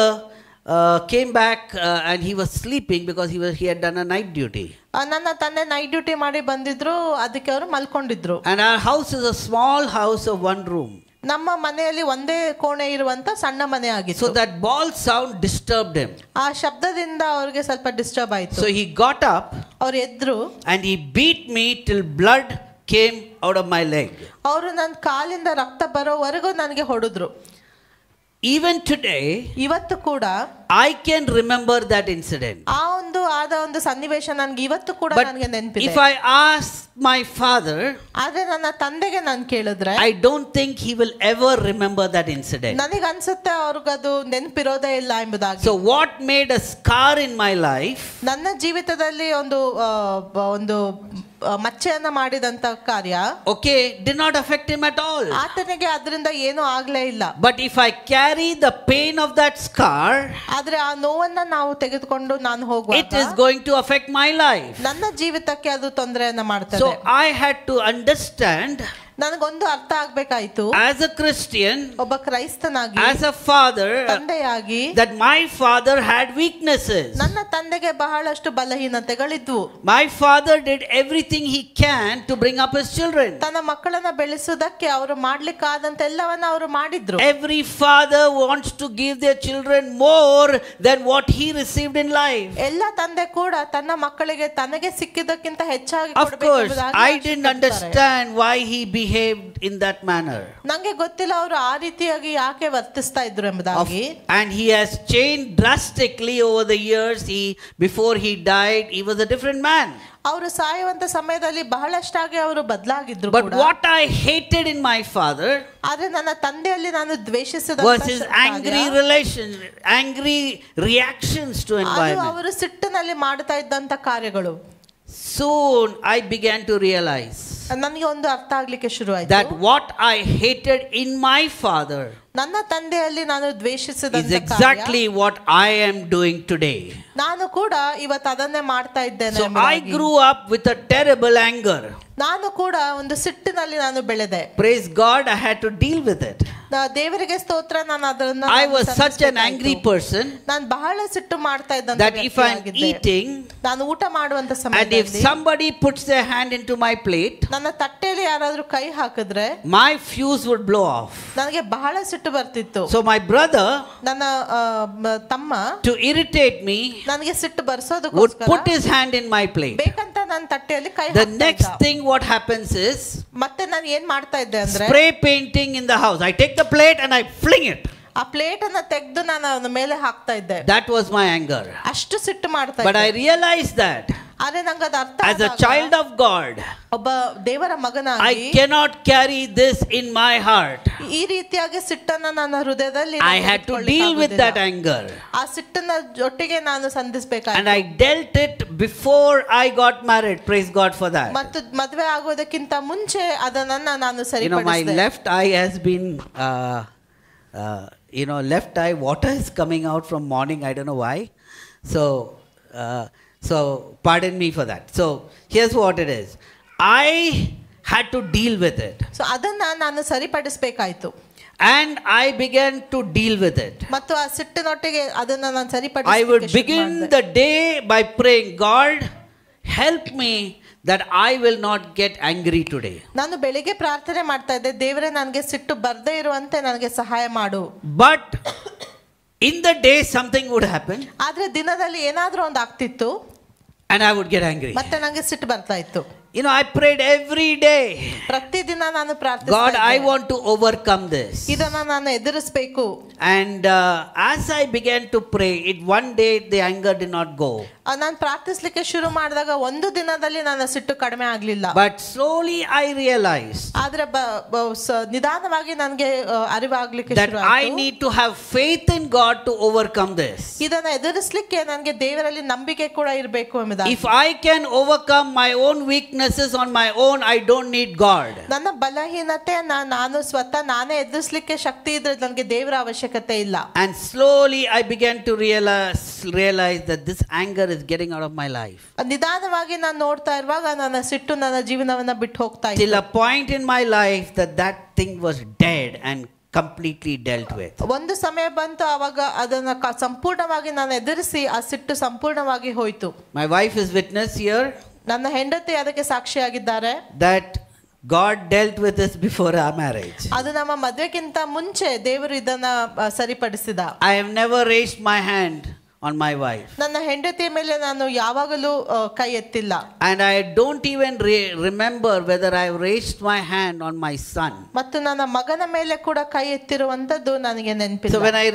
came back and he was sleeping because he had done a night duty. ನನ್ನ ತಂದೆ ನೈಟ್ ಡ್ಯೂಟಿ ಮಾಡಿ ಬಂದಿದ್ರು, ಅದಕ್ಕೆ ಅವರು ಮಲ್ಕೊಂಡಿದ್ರು. And our house is a small house of one room. ನಮ್ಮ ಮನೆಯಲ್ಲಿ ಒಂದೇ ಕೋಣೆ ಇರುವಂತ ಸಣ್ಣ ಮನೆ ಆಗಿತ್ತು. So that ball sound disturbed him. ಆ ಶಬ್ದದಿಂದ ಅವರಿಗೆ ಸ್ವಲ್ಪ ಡಿಸ್ಟರ್ಬ್ ಆಯ್ತು. So he got up, ಅವರು ಎದ್ರು, and he beat me till blood came out of my leg. ಅವರು ನನ್ನ ಕಾಲಿಂದ ರಕ್ತ ಬರೋವರೆಗೂ ನನಗೆ ಹೊಡೆದ್ರು. Even today, ಇವತ್ತು ಕೂಡ I can remember that incident. ಆದ ಒಂದು ಸನ್ನಿವೇಶ ನನಗೆ ಇವತ್ತು ಕೂಡ ನನಗೆ ನೆನಪಿದೆ. If I ask my father, ಆದ್ರೆ ನನ್ನ ತಂದೆಗೆ ನಾನು ಕೇಳಿದ್ರೆ, I don't think he will ever remember that incident. ನನಗೆ ಅನ್ಸುತ್ತೆ ಅವ್ರಿಗದು ನೆನಪಿರೋದೇ ಇಲ್ಲ ಎಂಬುದಾಗಿ. So what made a scar in my life, ನನ್ನ ಜೀವಿತದಲ್ಲಿ ಒಂದು ಮಚ್ಚೆಯನ್ನ ಮಾಡಿದಂತ ಕಾರ್ಯ, okay, did not affect him at all. ಆತನಿಗೆ ಅದರಿಂದ ಏನೂ ಆಗ್ಲೇ ಇಲ್ಲ. But if I carry the pain of that scar, ಆದ್ರೆ ಆ ನೋವನ್ನ ನಾವು ತೆಗೆದುಕೊಂಡು ನಾನು ಹೋಗುವಾಗ it is going to affect my life. ನನ್ನ ಜೀವಿತಕ್ಕೆ ಅದು ತೊಂದರೆಯನ್ನ ಮಾಡ್ತದೆ. So I had to understand, ನನಗೊಂದು ಅರ್ಥ ಆಗ್ಬೇಕಾಯ್ತು, as a Christian, ಒಬ್ಬ ಕ್ರೈಸ್ತನಾಗಿ, as a father, ತಂದೆಯಾಗಿ, that my father had weaknesses. ನನ್ನ ತಂದೆಗೆ ಬಹಳಷ್ಟು ಬಲಹೀನತೆಗಳಿದ್ವು. My father did everything he can to bring up his children. ತನ್ನ ಮಕ್ಕಳನ್ನ ಬೆಳೆಸುವುದಕ್ಕೆ ಅವರು ಮಾಡ್ಲಿಕ್ಕಾದಂತ ಎಲ್ಲವನ್ನ ಅವರು ಮಾಡಿದ್ರು. Every father wants to give their children more than what he received in life. ಎಲ್ಲ ತಂದೆ ಕೂಡ ತನ್ನ ಮಕ್ಕಳಿಗೆ ತನಗೆ ಸಿಕ್ಕಿದ್ದಕ್ಕಿಂತ ಹೆಚ್ಚಾಗಿ Of course, I didn't understand why he behaved in that manner. ನನಗೆ ಗೊತ್ತಿಲ್ಲ ಅವರು ಆ ರೀತಿಯಾಗಿ ಯಾಕೆ ವರ್ತಿಸ್ತಾ ಇದ್ರು ಎಂಬುದಾಗಿ. And he has changed drastically over the years. Before he died, he was a different man. ಅವರು ಸಾಯುವಂತ ಸಮಯದಲ್ಲಿ ಬಹಳಷ್ಟಾಗಿ ಅವರು ಬದಲಾಗಿದ್ರು. But what I hated in my father, ಆದ್ರೆ ನನ್ನ ತಂದೆಯಲ್ಲಿ ನಾನು ದ್ವೇಷಿಸಿದ was his angry reactions to environment. ಅವರು ಸಿಟ್ಟಿನಲ್ಲಿ ಮಾಡ್ತಾ ಇದ್ದಂತ ಕಾರ್ಯಗಳು. Soon I began to realize ನನಗೆ ಒಂದು ಅರ್ಥ ಆಗ್ಲಿಕ್ಕೆ ಶುರು ಆಯ್ತು, that what I hated in my father ನನ್ನ ತಂದೆಯಲ್ಲಿ ನಾನು ದ್ವೇಷಿಸಿದಂತ is exactly what I am doing today. ನಾನು ಕೂಡ ಇವತ್ತು ಅದನ್ನೇ ಮಾಡ್ತಾ ಇದ್ದೇನೆ. So I grew up with a terrible anger. ನಾನು ಕೂಡ ಒಂದು ಸಿಟ್ಟಿನಲ್ಲಿ ನಾನು ಬೆಳೆದೆ. Praise God, I had to deal with it. ದೇವರಿಗೆ ಸ್ತೋತ್ರ, ನಾನು ಅದನ್ನ I was such an angry person ನಾನು ಬಹಳ ಸಿಟ್ಟು ಮಾಡ್ತಾ ಇದ್ದಂತ that if I am eating, ನಾನು ಊಟ ಮಾಡುವಂತ and ಸಮಯದಲ್ಲಿ if somebody puts their hand into my plate, ನನ್ನ ತಟ್ಟೆಯಲ್ಲಿ ಯಾರಾದ್ರೂ ಕೈ ಹಾಕಿದ್ರೆ my fuse would blow off. ನನಗೆ ಬಹಳ ಸಿಟ್ಟು ಬರ್ತಿತ್ತು. So my brother, ನನ್ನ ತಮ್ಮ, to irritate me, ನನಗೆ ಸಿಟ್ಟು would ಬರ್ಸೋದಕ್ಕೋಸ್ಕರ put his hand in my plate. ಬೇಕಂತ ನನ್ನ ತಟ್ಟೆಯಲ್ಲಿ ಕೈ The ಹಾಕ್ತಾ next ಇದ್ದ. thing what happens is, ಮತ್ತೆ ನಾನು ಏನ್ ಮಾಡ್ತಾ ಇದ್ದೆ ಅಂದ್ರೆ, spray painting in the house. I take the plate and I fling it. ಆ ಪ್ಲೇಟ್ ಅನ್ನ ತೆಗೆದು ನಾನು ಅವನ ಮೇಲೆ ಹಾಕ್ತಾ ಇದ್ದೆ. That was my anger. ಅಷ್ಟು ಸಿಟ್ಟು ಮಾಡ್ತಾ But ಇದ್ದೆ. I realized that ಆದ್ರೆ ನಂಗೆ ಅದು ಅರ್ಥ as a child of God, ಒಬ್ಬ ದೇವರ I ಮಗನಾಗಿ cannot carry this in my heart. ಈ ರೀತಿಯಾಗಿ ಸಿಟ್ಟನ್ನ ನನ್ನ ಹೃದಯದಲ್ಲಿ I had to deal with that anger. ಆ ಸಿಟ್ಟನ್ನ ಜೊತೆಗೆ ನಾನು And ಸಂಧಿಸಬೇಕಾಗಿತ್ತು. I dealt it before I got married. Praise God for that. ಮತ್ತು ಮದುವೆ ಆಗೋದಕ್ಕಿಂತ ಮುಂಚೆ ಅದನ್ನ ನಾನು My ಸರಿಪಡಿಸಿದೆ. left eye has been left eye water is coming out from morning. I don't know why. So pardon me for that. So here's what it is. I had to deal with it. So ಅದನ್ನ ನಾನು ಸರಿಪಡಿಸಬೇಕಾಯ್ತು. And I began to deal with it. ಮತ್ತು ಆ ಸಿಟ್ಟಿನೊಟ್ಟಿಗೆ ಅದನ್ನ ನಾನು I ಸರಿಪಡಿಸಲಿಕ್ಕೆ would ಶುರು begin ಮಾಡಿದೆ. the day by praying, God, help me that I will not get angry today. ನಾನು ಬೆಳಿಗ್ಗೆ ಪ್ರಾರ್ಥನೆ ಮಾಡ್ತಾ ಇದ್ದೆ, ದೇವರೇ ನನಗೆ ಸಿಟ್ಟು ಬರ್ದೇ ಇರುವಂತೆ ನನಗೆ ಸಹಾಯ ಮಾಡು. But in the day something would happen. ಆದ್ರೆ ದಿನದಲ್ಲಿ ಏನಾದ್ರೂ ಒಂದು ಆಗ್ತಿತ್ತು, and I would get angry. ಮತ್ತೆ ನನಗೆ ಸಿಟ್ಟು ಬರ್ತಾ ಇತ್ತು. I prayed every day. ಪ್ರತಿದಿನ ನಾನು ಪ್ರಾರ್ಥಿಸ್ತಾ God, ಇದ್ದೆ, I want to overcome this. ಇದನ್ನ ನಾನು ಎದುರಿಸಬೇಕು. And as I began to pray, one day the anger did not go. ನಾನು ಪ್ರಾರ್ಥಿಸಲಿಕ್ಕೆ ಶುರು ಮಾಡಿದಾಗ ಒಂದು ದಿನದಲ್ಲಿ ನನ್ನ ಸಿಟ್ಟು ಕಡಿಮೆ ಆಗಲಿಲ್ಲ. But slowly I realized ಆದ್ರೆ ನಿಧಾನವಾಗಿ ನನಗೆ ಅರಿವಾಗಲಿಕ್ಕೆ that ಶುರು I need to have faith in God to overcome this. ಇದನ್ನ ಎದುರಿಸಲಿಕ್ಕೆ ನನಗೆ ದೇವರಲ್ಲಿ ನಂಬಿಕೆ ಕೂಡ ಇರಬೇಕು ಎಂಬುದಾಗಿ. If I can overcome my own weaknesses on my own, I don't need God. ನನ್ನ ಬಲಹೀನತೆಯನ್ನ ನಾನು ಸ್ವತಃ ನಾನೇ ಎದುರಿಸಲಿಕ್ಕೆ ಶಕ್ತಿ ಇದ್ರೆ ನನಗೆ ದೇವರ ಅವಶ್ಯಕತೆ ಇಲ್ಲ. And slowly I began to realize that this anger is getting out of my life. ನಿಧಾನವಾಗಿ ನಾನು ನೋಡ್ತಾ ಇರುವಾಗ ನನ್ನ ಸಿಟ್ಟು ನನ್ನ ಜೀವನವನ್ನ ಬಿಟ್ಟು ಹೋಗ್ತಾ ಇತ್ತು. Till a point in my life that thing was dead and completely dealt with. ಒಂದು ಸಮಯ ಬಂತು, ಆವಾಗ ಅದನ್ನ ಸಂಪೂರ್ಣವಾಗಿ ನಾನು ಎದುರಿಸಿ ಆ ಸಿಟ್ಟು ಸಂಪೂರ್ಣವಾಗಿ ಹೋಯಿತು. My wife is witness here. ನನ್ನ ಹೆಂಡತಿ ಅದಕ್ಕೆ ಸಾಕ್ಷಿಯಾಗಿದ್ದಾರೆ. That God dealt with this before our marriage. ಅದು ನಮ್ಮ ಮದುವೆಗಿಂತ ಮುಂಚೆ ದೇವರು ಇದನ್ನ ಸರಿಪಡಿಸಿದ. I have never raised my hand on my wife. ನನ್ನ ಹೆಂಡತಿಯ ಮೇಲೆ ನಾನು ಯಾವಾಗಲೂ ಕೈ ಎತ್ತಿಲ್ಲ. And I don't even remember whether I raised my hand on my son. ಮತ್ತು ನನ್ನ ಮಗನ ಮೇಲೆ ಕೂಡ ಕೈ ಎತ್ತಿರುವಂತದ್ದು ನನಗೆ ನೆನಪಿಲ್ಲ. So when I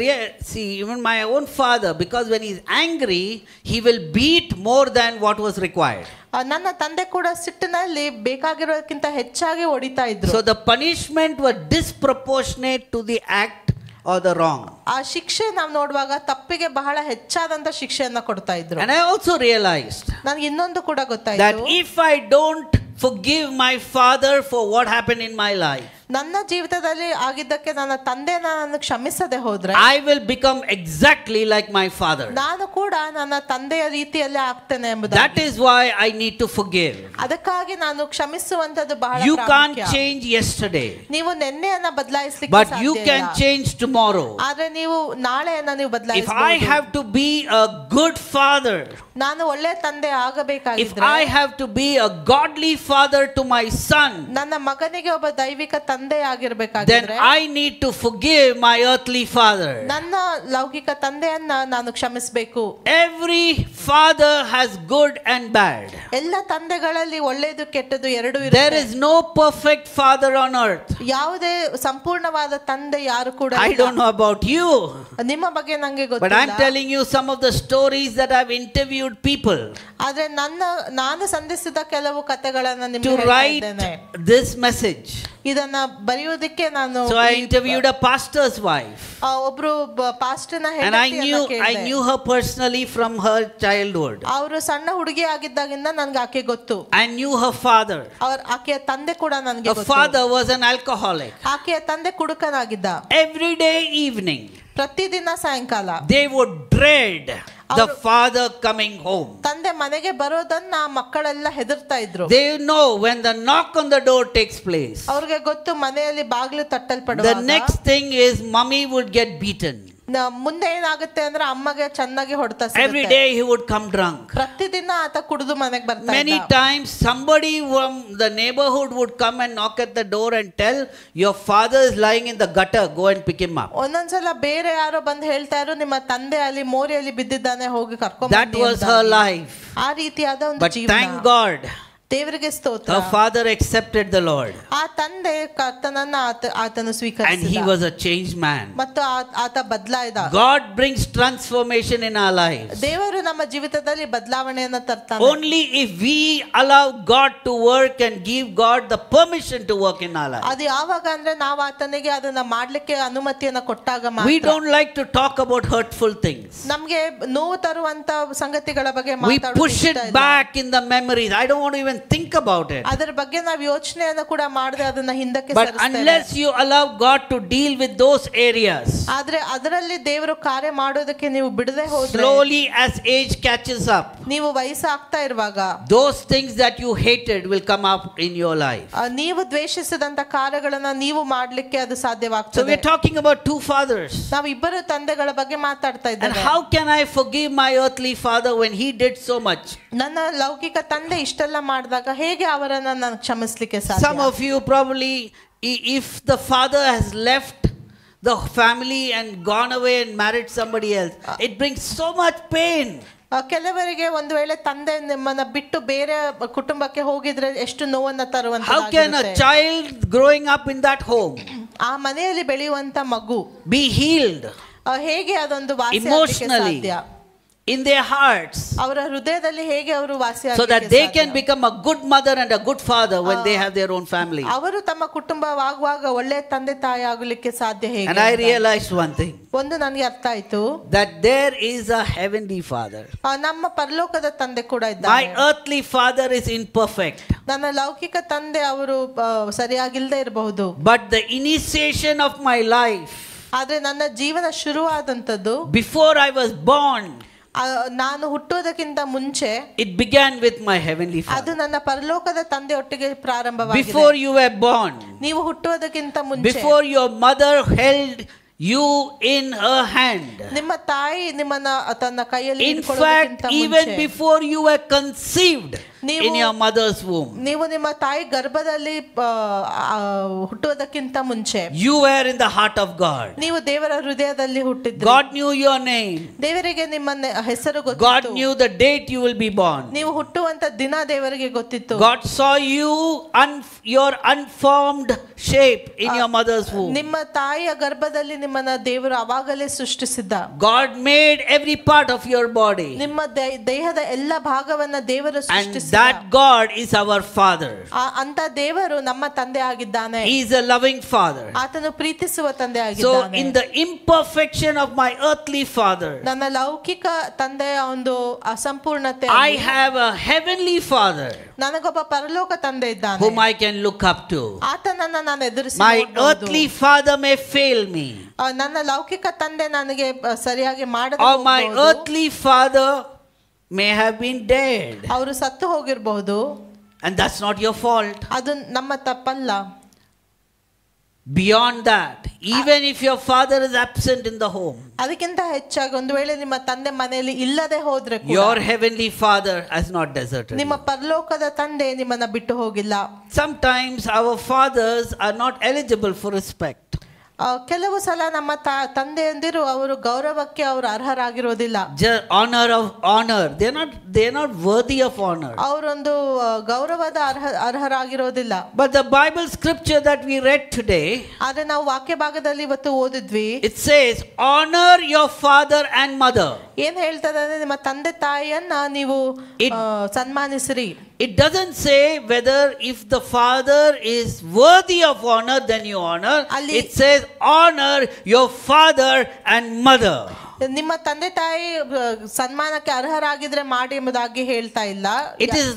see even my own father, because when he is angry he will beat more than what was required. ನನ್ನ ತಂದೆ ಕೂಡ ಸಿಟ್ಟಿನಲ್ಲಿ ಬೇಕಾಗಿರೋದಕ್ಕಿಂತ ಹೆಚ್ಚಾಗಿ ಹೊಡಿತಾ ಇದ್ರು. So the punishment was disproportionate to the act or the wrong. ಆ ಶಿಕ್ಷೆ ನಾವು ನೋಡುವಾಗ ತಪ್ಪಿಗೆ ಬಹಳ ಹೆಚ್ಚಾದಂತ ಶಿಕ್ಷೆಯನ್ನ ಕೊಡ್ತಾ ಇದ್ರು. And I also realized ನನಗೆ ಇನ್ನೊಂದು ಕೂಡ ಗೊತ್ತಾಯಿತು, that if I don't forgive my father for what happened in my life, ನನ್ನ ಜೀವಿತದಲ್ಲಿ ಆಗಿದ್ದಕ್ಕೆ ನನ್ನ ತಂದೆನ ನಾನು ಕ್ಷಮಿಸದೆ ಹೋದ್ರೆ I will become exactly like my father. ನಾನು ಕೂಡ ನನ್ನ ತಂದೆಯ ರೀತಿಯಲ್ಲೇ ಆಗ್ತೇನೆ ಎಂಬುದಾಗಿ. That is why I need to forgive. ಅದಕ್ಕಾಗಿ ನಾನು ಕ್ಷಮಿಸುವಂತದ್ದು ಬಹಳ You can't ಪ್ರಾಮುಖ್ಯ. change yesterday, ನೀವು ನಿನ್ನೆಯನ್ನ ಬದಲಾಯಿಸಲಿಕ್ಕೆ but ಸಾಧ್ಯ you can ಇಲ್ಲ. change tomorrow. ಆದ್ರೆ ನೀವು ನಾಳೆಯನ್ನ ನೀವು If I ಬದಲಾಯಿಸಬಹುದು. have to be a good father, ನಾನು ಒಳ್ಳೆ ತಂದೆ if ಆಗಬೇಕಾಗಿದ್ರೆ, I have to be a godly father to my son, ನನ್ನ ಮಗನಿಗೆ ಒಬ್ಬ ದೈವಿಕ ತಂದೆ then ಆಗಿರ್ಬೇಕಾಗಿದ್ರೆ I need to forgive my earthly father. ನನ್ನ ಲೌಕಿಕ ತಂದೆಯನ್ನ ನಾನು ಕ್ಷಮಿಸಬೇಕು. Every father has good and bad. ಎಲ್ಲ ತಂದೆಗಳಲ್ಲಿ ಒಳ್ಳೆಯದು ಕೆಟ್ಟದ್ದು ಎರಡೂ There ಇರುತ್ತೆ. is no perfect father on earth. ಯಾವುದೇ ಸಂಪೂರ್ಣವಾದ ತಂದೆ ಯಾರು ಕೂಡ I ಇಲ್ಲ. don't know about you, ನಿಮ್ಮ ಬಗ್ಗೆ ನಂಗೆ but I'm ಗೊತ್ತಿಲ್ಲ. telling you some of the stories that I've interviewed people ಆದ್ರೆ ನಾನು ಸಂಧಿಸಿದ ಕೆಲವು ಕಥೆಗಳನ್ನ to ನಿಮಗೆ write ಹೇಳ್ತಿದ್ದೇನೆ. this message. ಇದನ್ನ ಬರೆಯೋದಕ್ಕೆ ನಾನು So I interviewed a pastor's wife, ಒಬ್ರು ಪಾಸ್ಟರ್ನ and I knew her personally from her childhood. ಅವರು ಸಣ್ಣ ಹುಡುಗಿ ಆಗಿದ್ದಾಗಿಂದ ನನ್ಗೆ ಆಕೆ ಗೊತ್ತು. I knew her father. ಆಕೆಯ ತಂದೆ ಕೂಡ ನನ್ಗೆ Her ಗೊತ್ತು. father was an alcoholic. ಆಕೆಯ ತಂದೆ ಕುಡುಕನಾಗಿದ್ದ. Every day evening ಪ್ರತಿದಿನ ಸಾಯಂಕಾಲ they would dread the father coming home. ತಂದೆ ಮನೆಗೆ ಬರೋದನ್ನ ಮಕ್ಕಳೆಲ್ಲ ಹೆದರ್ತಾ ಇದ್ರು. They know when the knock on the door takes place, ಅವ್ರಿಗೆ ಗೊತ್ತು ಮನೆಯಲ್ಲಿ ಬಾಗಿಲು the ತಟ್ಟಲ್ಪಡುವಾಗ next thing is mommy would get beaten. ಮುಂದೆ ಏನಾಗುತ್ತೆ ಅಂದ್ರೆ ಅಮ್ಮಗೆ ಚೆನ್ನಾಗಿ ಹೊಡೆತ Every day he would come drunk. ಪ್ರತಿದಿನ ಆತ ಕುಡಿದು ಮನೆಗೆ ಬರ್ತಾ Many ಇದ್ದ. times somebody from the neighborhood would come and knock at the door and tell, your father is lying in the gutter, go and pick him up. ಒಂದೊಂದ್ಸಲ ಬೇರೆ ಯಾರೋ ಬಂದು ಹೇಳ್ತಾ ಇದ್ರು, ನಿಮ್ಮ ತಂದೆ ಅಲ್ಲಿ ಮೋರಿಯಲ್ಲಿ ಬಿದ್ದಿದ್ದಾನೆ, ಹೋಗಿ ಕರ್ಕೊಂಡ್ That was her life. ಆ ರೀತಿಯಾದ ಒಂದು But ಜೀವನ. thank God, ದೇವರಿಗೆ ಸ್ತೋತ್ರ. her father accepted the Lord, ಆ ತಂದೆ ಕರ್ತನನ್ನ ಆತನು and ಸ್ವೀಕರಿಸಿದ he was a changed man. ಮತ್ತು ಆತ ಬದಲಾಯಿದ. God brings transformation in our lives ದೇವರು ನಮ್ಮ ಜೀವಿತದಲ್ಲಿ ಬದಲಾವಣೆಯನ್ನ ತರ್ತಾನೆ. only if we allow God to work and give God the permission to work in our lives. ಅದು ಯಾವಾಗ ಅಂದ್ರೆ ನಾವು ಆತನಿಗೆ ಅದನ್ನ ಮಾಡ್ಲಿಕ್ಕೆ ಅನುಮತಿಯನ್ನ ಕೊಟ್ಟಾಗ We ಮಾತ್ರ. don't like to talk about hurtful things. ನಮ್ಗೆ ನೋವು ತರುವಂತ ಸಂಗತಿಗಳ ಬಗ್ಗೆ We push it ಮಾತಾಡೋದು back in the memories. I don't want to even think about it. ಅದರ ಬಗ್ಗೆ ನಾವು ಯೋಚನೆಯನ್ನು ಕೂಡ ಮಾಡದೆ ಅದನ್ನ ಹಿಂದಕ್ಕೆ But ಸರಿಸ್ತೇವೆ. unless you allow God to deal with those areas, ಆದ್ರೆ ಅದರಲ್ಲಿ ದೇವರು ಕಾರ್ಯ ಮಾಡೋದಕ್ಕೆ ನೀವು ಬಿಡದೆ ಹೋದ್ರೆ, slowly as age catches up, ನೀವು ವಯಸ್ಸಾಗ್ತಾ ಇರುವಾಗ those things that you hated will come up in your life. ನೀವು ದ್ವೇಷಿಸಿದಂತ ಕಾರ್ಯಗಳನ್ನ ನೀವು ಮಾಡ್ಲಿಕ್ಕೆ ಅದು So ಸಾಧ್ಯವಾಗ್ತದೆ. we're talking about two fathers. ನಾವು ಇಬ್ಬರು ತಂದೆಗಳ ಬಗ್ಗೆ ಮಾತಾಡ್ತಾ And ಇದ್ದೇವೆ. how can I forgive my earthly father when he did so much? ನನ್ನ ಲೌಕಿಕ ತಂದೆ ಇಷ್ಟೆಲ್ಲ ಮಾಡಿದಾಗ ಹೇಗೆ ಅವರನ್ನ ನಾನು ಕ್ಷಮಿಸಲಿಕ್ಕೆ Some ಸಾಧ್ಯ? of you probably, if the father has left the family and gone away and married somebody else, it brings so much pain. ಕೆಲವರಿಗೆ ಒಂದು ವೇಳೆ ತಂದೆ ನಿಮ್ಮನ್ನ ಬಿಟ್ಟು ಬೇರೆ ಕುಟುಂಬಕ್ಕೆ ಹೋಗಿದ್ರೆ ಎಷ್ಟು ನೋವನ್ನ How can a ತರುವಂತ child growing up in that home ಆ ಮನೆಯಲ್ಲಿ ಬೆಳೆಯುವಂತ ಮಗು be healed ಹೇಗೆ ಅದೊಂದು ವಾಸಿ emotionally, ಸಾಧ್ಯ? in their hearts, ಅವರ ಹೃದಯದಲ್ಲಿ ಹೇಗೆ ಅವರು so ವಾಸಿಯಾಗಲಿಕ್ಕೆ that they ಸಾಧ್ಯ? can become a good mother and a good father when they have their own family. ಅವರು ತಮ್ಮ ಕುಟುಂಬವಾಗುವಾಗ ಒಳ್ಳೆ ತಂದೆ ತಾಯಿ ಆಗಲಿಕ್ಕೆ ಸಾಧ್ಯ ಹೇಗೆ? And I realized one thing, ಒಂದು ನನಗೆ ಅರ್ಥ ಆಯ್ತು, that there is a heavenly father. ನಮ್ಮ ಪರಲೋಕದ ತಂದೆ ಕೂಡ My ಇದ್ದಾರೆ. earthly father is imperfect, ನನ್ನ ಲೌಕಿಕ ತಂದೆ ಅವರು ಸರಿಯಾಗಿಲ್ಲದೆ ಇರಬಹುದು, but the initiation of my life, ಆದ್ರೆ ನನ್ನ ಜೀವನ ಶುರುವಾದಂತದ್ದು before I was born, ನಾನು ಹುಟ್ಟೋದಕ್ಕಿಂತ ಮುಂಚೆ it began with my heavenly ಅದು father. ನನ್ನ ಪರಲೋಕದ ತಂದೆ ಒಟ್ಟಿಗೆ ಪ್ರಾರಂಭವಾಗಿದೆ. Before you were born, ನೀವು ಹುಟ್ಟುವುದಕ್ಕಿಂತ ಮುಂಚೆ, before your mother held you in her hand, ನಿಮ್ಮ ತಾಯಿ ನಿಮ್ಮನ್ನ ತನ್ನ ಕೈಯಲ್ಲಿ in fact, ಹಿಡ್ಕೊಳ್ಳೋದಕ್ಕಿಂತ even ಮುಂಚೆ, before you were conceived in your mother's womb, ನೀವು ನಿಮ್ಮ ತಾಯಿ ಗರ್ಭದಲ್ಲಿ ಹುಟ್ಟುವುದಕ್ಕಿಂತ ಮುಂಚೆ you were in the heart of God. ನೀವು ದೇವರ ಹೃದಯದಲ್ಲಿ ಹುಟ್ಟಿದ್ರಿ. God knew your name. ದೇವರಿಗೆ ನಿಮ್ಮ ಹೆಸರು God ಗೊತ್ತಿತ್ತು. knew the date you will be born. ನೀವು ಹುಟ್ಟುವಂತ ದಿನ ದೇವರಿಗೆ ಗೊತ್ತಿತ್ತು. God saw you your unformed shape in your mother's womb. ನಿಮ್ಮ ತಾಯಿಯ ಗರ್ಭದಲ್ಲಿ ನಿಮ್ಮನ್ನ ದೇವರು ಅವಾಗಲೇ ಸೃಷ್ಟಿಸಿದ್ದ. God made every part of your body. ನಿಮ್ಮ ದೇಹದ ಎಲ್ಲ ಭಾಗವನ್ನ ದೇವರು And ಸೃಷ್ಟಿಸಿದ. that God is our Father. ಅಂತ ದೇವರು ನಮ್ಮ ತಂದೆ ಆಗಿದ್ದಾನೆ. He is a loving Father. ಆತನು ಪ್ರೀತಿಸುವ ತಂದೆ So ಆಗಿದ್ದಾನೆ. in the imperfection of my earthly father, ನನ್ನ ಲೌಕಿಕ ತಂದೆಯ ಒಂದು ಅಸಂಪೂರ್ಣತೆ, I have a heavenly Father ನನಗೊಬ್ಬ ಪರಲೋಕ ತಂದೆ ಇದ್ದಾನೆ, whom I can look up to. ಆತನನ್ನ ನಾನು ಎದುರಿಸಿ My ನೋಡ್ಬೋದು. earthly father may fail me, ನನ್ನ ಲೌಕಿಕ ತಂದೆ ನನಗೆ ಸರಿಯಾಗಿ ಮಾಡದೆ or my ಹೋಗ್ಬೋದು. earthly father may have been dead, ಅವರು ಸತ್ತು ಹೋಗಿರಬಹುದು. and that's not your fault. ಅದು ನಮ್ಮ ತಪ್ಪಲ್ಲ. Beyond that, even if your father is absent in the home, ಅದಕ್ಕಿಂತ ಹೆಚ್ಚಾಗಿ ಒಂದು ವೇಳೆ ನಿಮ್ಮ ತಂದೆ ಮನೆಯಲ್ಲಿ ಇಲ್ಲದೆ ಹೋದ್ರೆ ಕೂಡ, your heavenly father has not deserted ನಿಮ್ಮ you. ಪರಲೋಕದ ತಂದೆ ನಿಮ್ಮನ್ನ ಬಿಟ್ಟು ಹೋಗಿಲ್ಲ. Sometimes our fathers are not eligible for respect. ಕೆಲವು ಸಲ ನಮ್ಮ ತಂದೆಯಂದಿರು ಅವರು ಗೌರವಕ್ಕೆ ಅವರು ಅರ್ಹರಾಗಿರೋದಿಲ್ಲ. Honor, they're not worthy of honor. ಅವರೊಂದು ಗೌರವದ ಅರ್ಹರಾಗಿರೋದಿಲ್ಲ. But the Bible scripture that we read today, ಆದ್ರೆ ನಾವು ವಾಕ್ಯ ಭಾಗದಲ್ಲಿ ಇವತ್ತು ಓದಿದ್ವಿ, it says, honor your father and mother. ಏನ್ ಹೇಳ್ತದೆ ಅಂದ್ರೆ ನಿಮ್ಮ ತಂದೆ ತಾಯಿಯನ್ನ ನೀವು ಸನ್ಮಾನಿಸಿರಿ. It doesn't say whether if the father is worthy of honor, then you honor. It says honor your father and mother. ನಿಮ್ಮ ತಂದೆ ತಾಯಿ ಸನ್ಮಾನಕ್ಕೆ ಅರ್ಹರಾಗಿದ್ರೆ ಮಾಡಿ ಎಂಬುದಾಗಿ ಹೇಳ್ತಾ ಇಲ್ಲ. It is,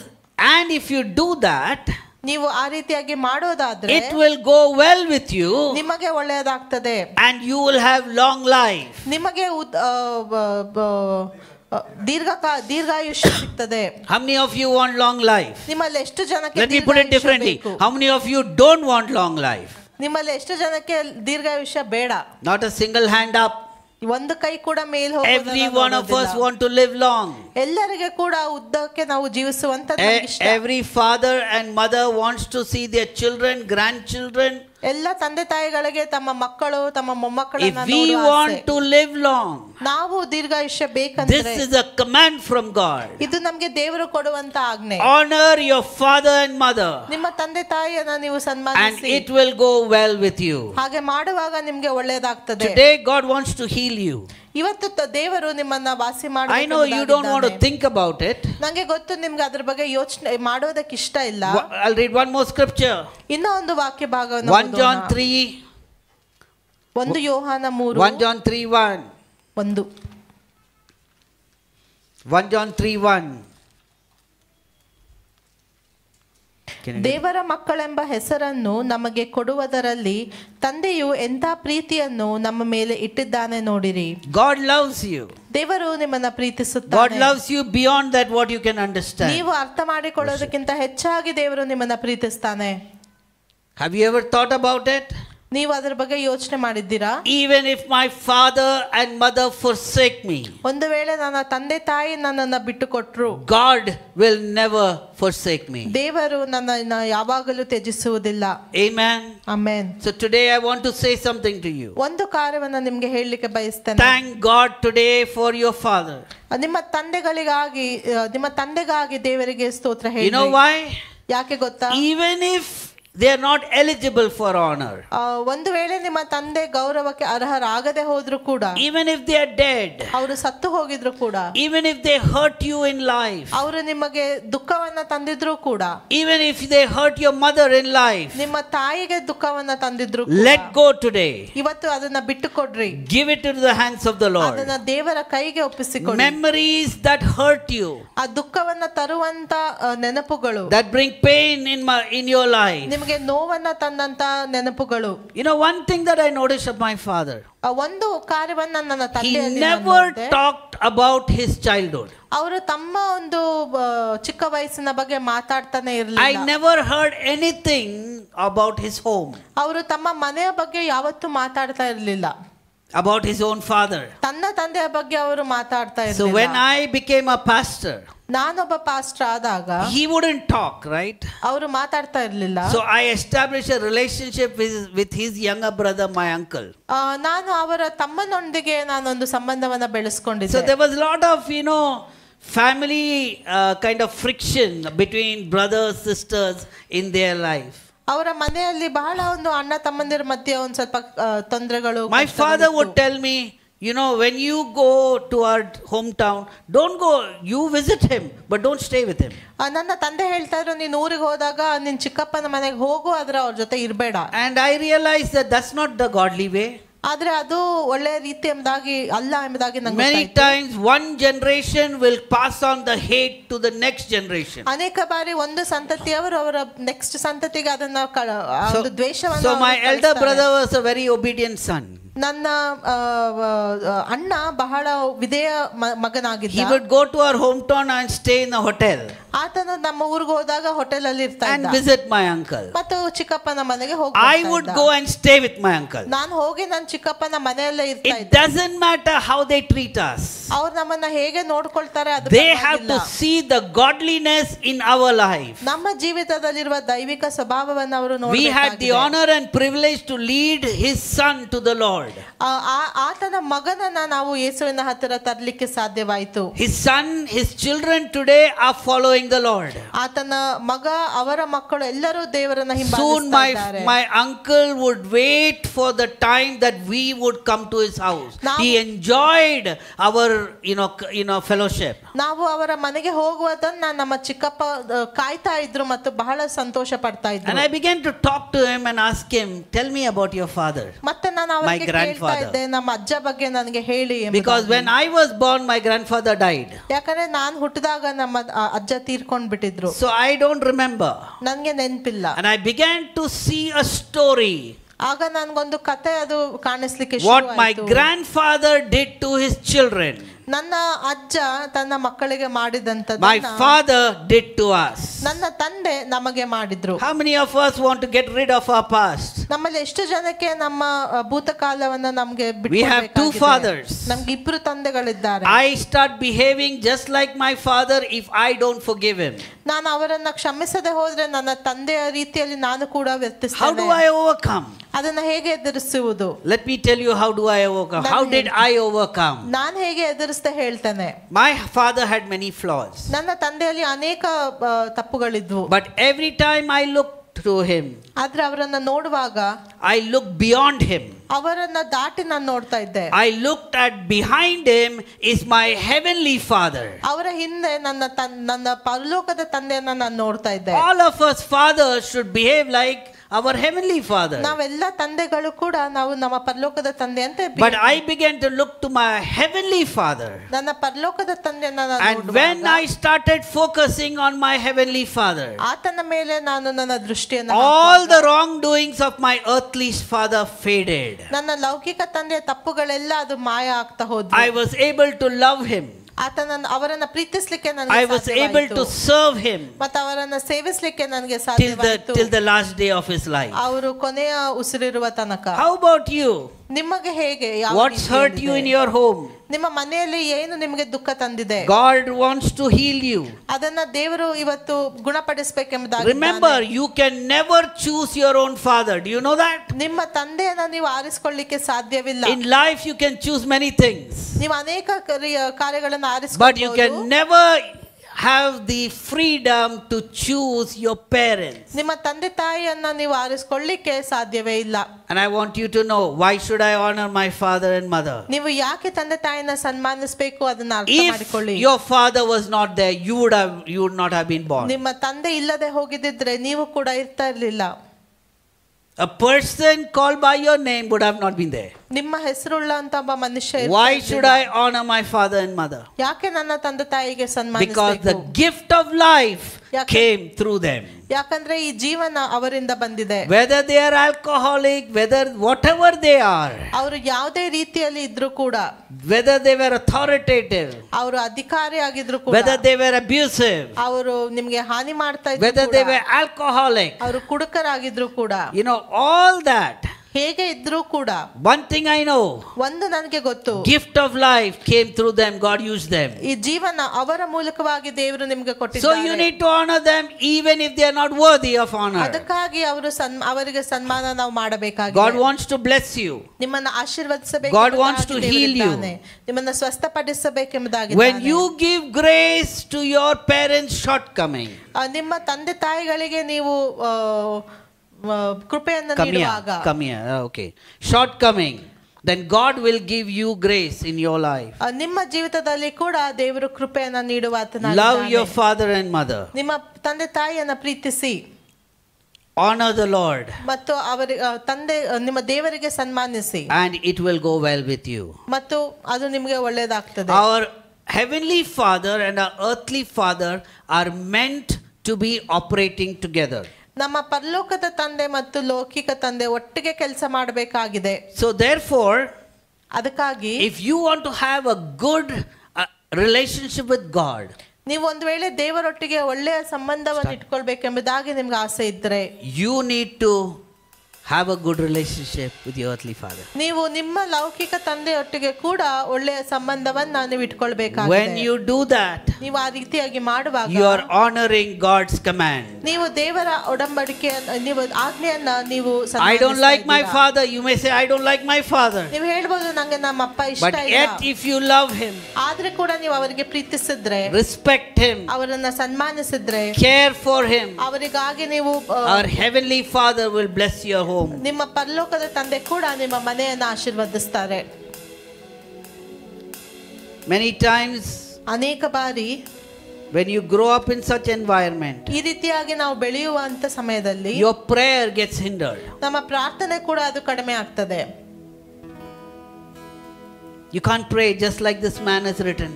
and if you do that, ನೀವು ಆ ರೀತಿಯಾಗಿ ಮಾಡೋದಾದ್ರೆ it will go well with you, ನಿಮಗೆ ಒಳ್ಳೆಯದಾಗ್ತದೆ, and you will have long life. ನಿಮಗೆ ದೀರ್ಘಾಯುಷ್ಯ ಸಿಗ್ತದೆ. How many of you want long life? ನಿಮ್ಮಲ್ಲಿ ಎಷ್ಟು ಜನಕ್ಕೆ, Let me put it differently. How many of you don't want long life? ನಿಮ್ಮಲ್ಲಿ ಎಷ್ಟು ಜನಕ್ಕೆ ದೀರ್ಘಾಯುಷ್ಯ ಬೇಡ? Not a single hand up. ಒಂದು ಕೈ ಕೂಡ ಮೇಲೆ Every one of us want to live long. ಎಲ್ಲರಿಗೆ ಕೂಡ ಉದ್ದಕ್ಕೆ ನಾವು ಜೀವಿಸುವಂತ ಇಷ್ಟ. Every father and mother wants to see their children, grandchildren. ಎಲ್ಲ ತಂದೆ ತಾಯಿಗಳಿಗೆ ತಮ್ಮ ಮಕ್ಕಳು ತಮ್ಮ ಮೊಮ್ಮಕ್ಕಳನ್ನ If we want to live long, ನಾವು ದೀರ್ಘಾಯುಷ್ಯ ಬೇಕಂದ್ರೆ, this is a command from God. ಇದು ನಮಗೆ ದೇವರು ಕೊಡುವಂತ ಆಜ್ಞೆ. Honor your father and mother, ನಿಮ್ಮ ತಂದೆ ತಾಯಿಯನ್ನ ನೀವು and ಸನ್ಮಾನಿಸಿ, it will go well with you. ಹಾಗೆ ಮಾಡುವಾಗ ನಿಮ್ಗೆ ಒಳ್ಳೆಯದಾಗ್ತದೆ. Today God wants to heal you. ಇವತ್ತು ದೇವರು ನಿಮ್ಮನ್ನ ವಾಸಿ I know you don't want to think about it. ನಂಗೆ ಗೊತ್ತು ನಿಮ್ಗೆ ಅದ್ರ ಬಗ್ಗೆ ಯೋಚನೆ ಮಾಡೋದಕ್ಕೆ ಇಷ್ಟ ಇಲ್ಲ. I'll read one more scripture. ಇನ್ನೂ ಒಂದು ವಾಕ್ಯ ಭಾಗವನ್ನು 1 John 3. 1 ಯೋಹಾನ 3. 1 John 3:1. 1 John 3:1. ದೇವರ ಮಕ್ಕಳೆಂಬ ಹೆಸರನ್ನು ನಮಗೆ ಕೊಡುವುದರಲ್ಲಿ ತಂದೆಯು ಎಂಥ ಪ್ರೀತಿಯನ್ನು ನಮ್ಮ ಮೇಲೆ ಇಟ್ಟಿದ್ದಾನೆ ನೋಡಿರಿ. God loves you. ದೇವರು ನಿಮ್ಮನ್ನ ಪ್ರೀತಿಸುತ್ತಾನೆ. God loves you beyond that what you can understand. ನೀವು ಅರ್ಥ ಮಾಡಿಕೊಳ್ಳೋದಕ್ಕಿಂತ ಹೆಚ್ಚಾಗಿ ದೇವರು ನಿಮ್ಮನ್ನ ಪ್ರೀತಿಸ್ತಾನೆ. Have you ever thought about it? ನೀವು ಅದರ ಬಗ್ಗೆ ಯೋಚನೆ ಮಾಡಿದ್ದೀರಾ? Even if my father and mother forsake me, ಒಂದು ವೇಳೆ ನನ್ನ ತಂದೆ ತಾಯಿ ನನ್ನನ್ನ ಬಿಟ್ಟು ಕೊಟ್ರು, God will never forsake me. ದೇವರು ನನ್ನನ್ನು ಯಾವಾಗಲೂ ತ್ಯಜಿಸುವುದಿಲ್ಲ. Amen. Amen. So today I want to say something to you. ಒಂದು ಕಾರ್ಯವನ್ನ ನಿಮ್ಗೆ ಹೇಳಲಿಕ್ಕೆ ಬಯಸ್ತೇನೆ. Thank God today for your father. ನಿಮ್ಮ ತಂದೆಗಾಗಿ ದೇವರಿಗೆ ಸ್ತೋತ್ರ ಹೇಳಿ. You know why? ಯಾಕೆ ಗೊತ್ತಾ? Even if they are not eligible for honor. ಒಂದು ವೇಳೆ ನಿಮ್ಮ ತಂದೆ ಗೌರವಕ್ಕೆ ಅರ್ಹರಾಗದೆ ಹೋದ್ರು ಕೂಡ, even if they are dead, ಅವರು ಸತ್ತು ಹೋಗಿದ್ರು ಕೂಡ, even if they hurt you in life, ಅವರು ನಿಮಗೆ ದುಃಖವನ್ನ ತಂದಿದ್ರು ಕೂಡ, even if they hurt your mother in life, ನಿಮ್ಮ ತಾಯಿಗೆ ದುಃಖವನ್ನ ತಂದಿದ್ರು, let go today. ಇವತ್ತು ಅದನ್ನ ಬಿಟ್ಟು ಕೊಡ್ರಿ. Give it into the hands of the Lord. ಅದನ್ನ ದೇವರ ಕೈಗೆ ಒಪ್ಪಿಸಿಕೊಡಿ. Memories that hurt you, ಆ ದುಃಖವನ್ನ ತರುವಂತ ನೆನಪುಗಳು, that bring pain in your life, ನಿಮಗೆ ನೋವನ್ನ ತಂದಂತ ನೆನಪುಗಳು. you know, one thing that I noticed of my father, ಒಂದು ಕಾರ್ಯವನ್ನ ನನ್ನ he ತಂದೆಯಲ್ಲಿ never talked about his childhood. ಅವರು ತಮ್ಮ ಒಂದು ಚಿಕ್ಕ ವಯಸ್ಸಿನ ಬಗ್ಗೆ ಮಾತಾಡ್ತಾನೆ ಇರಲಿಲ್ಲ. I never heard anything about his home, ಅವರು ತಮ್ಮ ಮನೆಯ ಬಗ್ಗೆ ಯಾವತ್ತೂ ಮಾತಾಡ್ತಾ ಇರಲಿಲ್ಲ. about his own father. ತನ್ನ ತಂದೆಯ ಬಗ್ಗೆ ಅವರು ಮಾತಾಡ್ತಾ So ಇರಲಿಲ್ಲ. when I became a pastor, ನಾನೊಬ್ಬ ಪಾಸ್ಟರ್ ಆದಾಗ he wouldn't talk, right? ಅವರು ಮಾತಾಡ್ತಾ ಇರಲಿಲ್ಲ. So I established a relationship with his younger brother, my uncle. ನಾನು ಅವರ ತಮ್ಮನೊಂದಿಗೆ ನಾನೊಂದು ಸಂಬಂಧವನ್ನ ಬೆಳೆಸ್ಕೊಂಡಿದ್ದೆ. So there was a lot of, family kind of friction between brothers, sisters in their life. ಅವರ ಮನೆಯಲ್ಲಿ ಬಹಳ ಒಂದು ಅಣ್ಣ ತಮ್ಮಂದಿರ ಮಧ್ಯೆ ಒಂದು ಸ್ವಲ್ಪ ತೊಂದರೆಗಳು. My father would tell me, when you go to our hometown, don't go, you visit him, but don't stay with him. ನನ್ನ ತಂದೆ ಹೇಳ್ತಾ ಇದ್ರು, ನೀನು ಊರಿಗೆ ಹೋದಾಗ ನಿನ್ ಚಿಕ್ಕಪ್ಪನ ಮನೆಗೆ ಹೋಗು, ಆದ್ರೆ ಅವ್ರ ಜೊತೆ ಇರಬೇಡ. And I realized that that's not the godly way. ಆದ್ರೆ ಅದು ಒಳ್ಳೆ ರೀತಿ ಎಂಬುದಾಗಿ ಅಲ್ಲ ಎಂಬುದಾಗಿ ನಂಗೆ Many times one generation will pass on the hate to the next generation. ಅನೇಕ ಬಾರಿ ಒಂದು ಸಂತತಿಯವರು ಅವರ ನೆಕ್ಸ್ಟ್ ಸಂತತಿಗೆ ಅದನ್ನ ದ್ವೇಷವನ್ನು. So my elder brother was a very obedient son. ನನ್ನ ಅಣ್ಣ ಬಹಳ ವಿಧೇಯ ಮಗನಾಗಿದ್ದ. He would go to our hometown and stay in a hotel. ಆತನು ನಮ್ಮ ಊರಿಗೆ ಹೋದಾಗ ಹೋಟೆಲ್ ಅಲ್ಲಿ ಇರ್ತಾ ಇದ್ದ. And visit my uncle. ಮತ್ತು ಚಿಕ್ಕಪ್ಪನ ಮನೆಗೆ ಹೋಗ್ತಾ I would go and stay with my uncle. ನಾನು ಹೋಗಿ ನನ್ನ ಚಿಕ್ಕಪ್ಪನ ಮನೆಯಲ್ಲೇ ಇರ್ತಾ ಇದ್ದೆ. It doesn't matter how they treat us. ಅವರು ನಮ್ಮನ್ನ ಹೇಗೆ ನೋಡ್ಕೊಳ್ತಾರೆ ಅದು They have to see the godliness in our life. ನಮ್ಮ ಜೀವಿತದಲ್ಲಿರುವ ದೈವಿಕ ಸ್ವಭಾವವನ್ನು ಅವರು ನೋಡಬೇಕಾಗಿದೆ. We had the honor and privilege to lead his son to the Lord. ಆತನ ಮಗನನ್ನ ನಾವು ಯೇಸುವಿನ ಹತ್ತಿರ ತರಲಿಕ್ಕೆ ಸಾಧ್ಯವಾಯಿತು. His son, his children today are following the Lord. ಆತನ ಮಗ, ಅವರ ಮಕ್ಕಳು ಎಲ್ಲರೂ ದೇವರನ್ನ ಹಿಂಬಾಲಿಸ್ತಾ ಇದ್ದಾರೆ. Soon my uncle would wait for the time that we would come to his house. He enjoyed our fellowship. ನಾವು ಅವರ ಮನೆಗೆ ಹೋಗುವುದನ್ನ ನಮ್ಮ ಚಿಕ್ಕಪ್ಪ ಕಾಯ್ತಾ ಇದ್ರು ಮತ್ತು ಬಹಳ ಸಂತೋಷ ಪಡ್ತಾ ಇದ್ರು. And I began to talk to him and ask him, tell me about your father. ಮತ್ತೆ ನಾನು ಅವರಿಗೆ ಕೇಳ್ತಾ ಇದ್ದೆ, ನಮ್ಮ ಅಜ್ಜ ಬಗ್ಗೆ ನನಗೆ ಹೇಳಿ. Because when I was born, my grandfather died. ಯಾಕಂದ್ರೆ ನಾನು ಹುಟ್ಟಿದಾಗ ನಮ್ಮ ಅಜ್ಜ ತೀರ್ಕೊಂಡ್ ಬಿಟ್ಟಿದ್ರು. So I don't remember. ನನಗೆ ನೆನಪಿಲ್ಲ. And I began to see a story. ಆಗ ನನಗೊಂದು ಕತೆ ಅದು ಕಾಣಿಸ್ಲಿಕ್ಕೆ ಶುರು What ಆಯ್ತು. my grandfather did to his children, ನನ್ನ ಅಜ್ಜ ತನ್ನ ಮಕ್ಕಳಿಗೆ ಮಾಡಿದಂತದ್ದು my father did to us. ನನ್ನ ತಂದೆ ನಮಗೆ ಮಾಡಿದ್ರು. How many of us want to get rid of our past? ನಮ್ಮಲ್ಲಿ ಎಷ್ಟು ಜನಕ್ಕೆ ನಮ್ಮ ಭೂತಕಾಲವನ್ನ ನಮಗೆ We have two fathers. ನಮ್ಗೆ ಇಬ್ರು ತಂದೆಗಳಿದ್ದಾರೆ. I start behaving just like my father if I don't forgive him. ನಾನು ಅವರನ್ನ ಕ್ಷಮಿಸದೆ ಹೋದ್ರೆ ನನ್ನ ತಂದೆಯ ರೀತಿಯಲ್ಲಿ ನಾನು ಕೂಡ ವರ್ತಿಸ್ತೇನೆ. How do I overcome? ಅದನ್ನ ಹೇಗೆ ಎದುರಿಸುವುದು? Let me tell you, how do I overcome? How did I overcome? ನಾನು ಹೇಗೆ ಎದುರಿಸ್ತಾ ಹೇಳ್ತೇನೆ. My father had many flaws. ನನ್ನ ತಂದೆಯಲ್ಲಿ ಅನೇಕ ತಪ್ಪುಗಳಿದ್ವು. But every time I looked to him, ಆದ್ರೆ ಅವರನ್ನ ನೋಡುವಾಗ I looked beyond him. ಅವರನ್ನ ದಾಟಿ ನಾನು ನೋಡ್ತಾ ಇದ್ದೆ. I looked at behind him is my heavenly father. ಅವರ ಹಿಂದೆ ನನ್ನ ಪರಲೋಕದ ತಂದೆಯನ್ನ ನಾನು ನೋಡ್ತಾ ಇದ್ದೆ. All of us fathers should behave like our heavenly father. ನಾವೆಲ್ಲ ತಂದೆಗಳು ಕೂಡ ನಾವು ನಮ್ಮ ಪರಲೋಕದ ತಂದೆಯಂತೆ. But I began to look to my heavenly father. ನನ್ನ ಪರಲೋಕದ ತಂದೆಯನ್ನ ನಾನು And when I started focusing on my heavenly father, ಆತನ ಮೇಲೆ ನಾನು ನನ್ನ ದೃಷ್ಟಿಯನ್ನು all the wrongdoings of my earthly father faded. ನನ್ನ ಲೌಕಿಕ ತಂದೆಯ ತಪ್ಪುಗಳೆಲ್ಲ ಅದು ಮಾಯ ಆಗ್ತಾ ಹೋದ್ವು. I was able to love him. ಅವರನ್ನ ಪ್ರೀತಿಸಲಿಕ್ಕೆ I was able to serve him ಮತ್ತು ಅವರನ್ನ ಸೇವಿಸಲಿಕ್ಕೆ ನನಗೆ ಸಾಧ್ಯವಾಯಿತು till the last day of his life. ಅವರು ಕೊನೆಯ ಉಸಿರಿರುವ ತನಕ. How about you? ನಿಮಗೆ ಹೇಗೆ? What's hurt you in your home? ನಿಮ್ಮ ಮನೆಯಲ್ಲಿ ಏನು ನಿಮಗೆ ದುಃಖ ತಂದಿದೆ? God wants to heal you. ಅದನ್ನ ದೇವರು ಇವತ್ತು ಗುಣಪಡಿಸಬೇಕೆಂಬುದಾಗಿ. Remember, you can never choose your own father. Do you know that? ನಿಮ್ಮ ತಂದೆಯನ್ನ ನೀವು ಆರಿಸಿಕೊಳ್ಳಲಿಕ್ಕೆ ಸಾಧ್ಯವಿಲ್ಲ. In life you can choose many things, ನೀವು ಅನೇಕ ಕಾರ್ಯಗಳನ್ನು but you can never have the freedom to choose your parents. ನಿಮ್ಮ ತಂದೆ ತಾಯಿಯನ್ನ ನೀವು ಆರಿಸಿಕೊಳ್ಳಿಕ್ಕೆ ಸಾಧ್ಯವೇ ಇಲ್ಲ. And I want you to know, why should I honor my father and mother? ನೀವು ಯಾಕೆ ತಂದೆ ತಾಯಿನ ಸನ್ಮಾನಿಸಬೇಕು ಅದನ್ನ ಅರ್ಥ ಮಾಡಿಕೊಳ್ಳಿ. If your father was not there, you would not have been born. ನಿಮ್ಮ ತಂದೆ ಇಲ್ಲದೆ ಹೋಗಿದ್ದಿದ್ರೆ ನೀವು ಕೂಡ ಇರ್ತಾ ಇರಲಿಲ್ಲ. A person called by your name would have not been there. ನಿಮ್ಮ ಹೆಸರುಳ್ಳಂತ ಒಬ್ಬ ಮನುಷ್ಯ Why should I honor my father and mother? ಯಾಕೆ ನನ್ನ ತಂದೆ ತಾಯಿಗೆ Because ಸನ್ಮಾನಿಸಬೇಕು? the gift of life came through them. ಯಾಕಂದ್ರೆ ಈ ಜೀವನ ಅವರಿಂದ ಬಂದಿದೆ. Whether they are alcoholic, whether whatever they are, ಅವರು ಯಾವುದೇ ರೀತಿಯಲ್ಲಿ ಇದ್ರು ಕೂಡ, whether they were authoritative, ಅವರು ಅಧಿಕಾರಿ ಆಗಿದ್ರು ಕೂಡ, whether they were abusive, ಅವರು ನಿಮಗೆ ಹಾನಿ ಮಾಡ್ತಾ whether ಇದ್ರು they ಕೂಡ, were alcoholic, ಅವರು ಕುಡುಕರಾಗಿದ್ರು ಕೂಡ, all that. ಹೇಗೆ ಇದ್ರು ಕೂಡ, One thing I know, ಒಂದು ನನಗೆ ಗೊತ್ತು, gift of life came through them. God used them. ಈ ಜೀವನ ಅವರ ಮೂಲಕವಾಗಿ ದೇವರು ನಿಮಗೆ So ಕೊಟ್ಟಿದ್ದಾರೆ. you need to honor them even if they are not worthy of honor. ಅದಕ್ಕಾಗಿ ಅವರಿಗೆ ಸನ್ಮಾನ ನಾವು ಮಾಡಬೇಕಾಗಿದೆ. God wants to bless you. ನಿಮ್ಮನ್ನ ಆಶೀರ್ವದಿಸಬೇಕು. God wants to heal you. ನಿಮ್ಮನ್ನ ಸ್ವಸ್ಥಪಡಿಸಬೇಕೆಂಬುದಾಗಿ. When you give grace to your parents' shortcoming, ನಿಮ್ಮ ತಂದೆ ತಾಯಿಗಳಿಗೆ ನೀವು ಕೃಪೆಯನ್ನು ನೀಡುವಾಗ, okay, shortcoming, then God will give you grace in your life. ನಿಮ್ಮ ಜೀವಿತದಲ್ಲಿ ಕೂಡ ದೇವರು ಕೃಪೆಯನ್ನು ನೀಡುವ ಆತನಾಗಿದ್ದಾನೆ. Love your father and mother. ನಿಮ್ಮ ತಂದೆ ತಾಯಿಯನ್ನ ಪ್ರೀತಿಸಿ, honor the Lord, ಮತ್ತು ನಿಮ್ಮ ದೇವರಿಗೆ ಸನ್ಮಾನಿಸಿ, and it will go well with you. ಮತ್ತು ಅದು ನಿಮಗೆ ಒಳ್ಳೆಯದಾಗ್ತದೆ. Our heavenly father and our earthly father are meant to be operating together. ನಮ್ಮ ಪರಲೋಕದ ತಂದೆ ಮತ್ತು ಲೌಕಿಕ ತಂದೆ ಒಟ್ಟಿಗೆ ಕೆಲಸ ಮಾಡಬೇಕಾಗಿದೆ. So therefore, ಅದಕ್ಕಾಗಿ if you want to have a good relationship with God, ನೀವು ಒಂದು ವೇಳೆ ದೇವರೊಟ್ಟಿಗೆ ಒಳ್ಳೆಯ ಸಂಬಂಧವನ್ನು ಇಟ್ಕೊಳ್ಬೇಕೆಂಬುದಾಗಿ ನಿಮ್ಗೆ ಆಸೆ ಇದ್ದರೆ, you need to have a good relationship with your earthly father. ನೀವು ನಿಮ್ಮ ಲೌಕಿಕ ತಂದೆಯೊಟ್ಟಿಗೆ ಕೂಡ ಒಳ್ಳೆಯ ಸಂಬಂಧವನ್ನ ನೀವು ಇಟ್ಕೊಳ್ಬೇಕಾಗಿದೆ. When you do that, ನೀವು ಆ ರೀತಿಯಾಗಿ ಮಾಡುವಾಗ you are honoring God's command. ನೀವು ದೇವರ ಒಡಂಬಡಿಕೆ, ನೀವು ಆಜ್ಞೆಯನ್ನ ನೀವು I don't like my father. You may say, I don't like my father. ನೀವು ಹೇಳ್ಬೋದು, ನಂಗೆ ನಮ್ಮ ಅಪ್ಪ ಇಷ್ಟ But ಇಲ್ಲ. yet if you love him, ಆದ್ರೆ ಕೂಡ ನೀವು ಅವರಿಗೆ ಪ್ರೀತಿಸಿದ್ರೆ, respect him, ಅವರನ್ನ ಸನ್ಮಾನಿಸಿದ್ರೆ, care for him, ಅವರಿಗಾಗಿ ನೀವು our heavenly father will bless your home. ನಿಮ್ಮ ಪರಲೋಕದ ತಂದೆ ಕೂಡ ನಿಮ್ಮ ಮನೆಯನ್ನು ಆಶೀರ್ವದಿಸ್ತಾರೆ. Many times ಅನೇಕ ಬಾರಿ when you grow up in such environment, ಈ ರೀತಿಯಾಗಿ ನಾವು ಬೆಳೆಯುವಂತ ಸಮಯದಲ್ಲಿ your prayer gets hindered. ನಮ್ಮ ಪ್ರಾರ್ಥನೆ ಕೂಡ ಅದು ಕಡಿಮೆ ಆಗ್ತದೆ. You can't pray just like this man has written.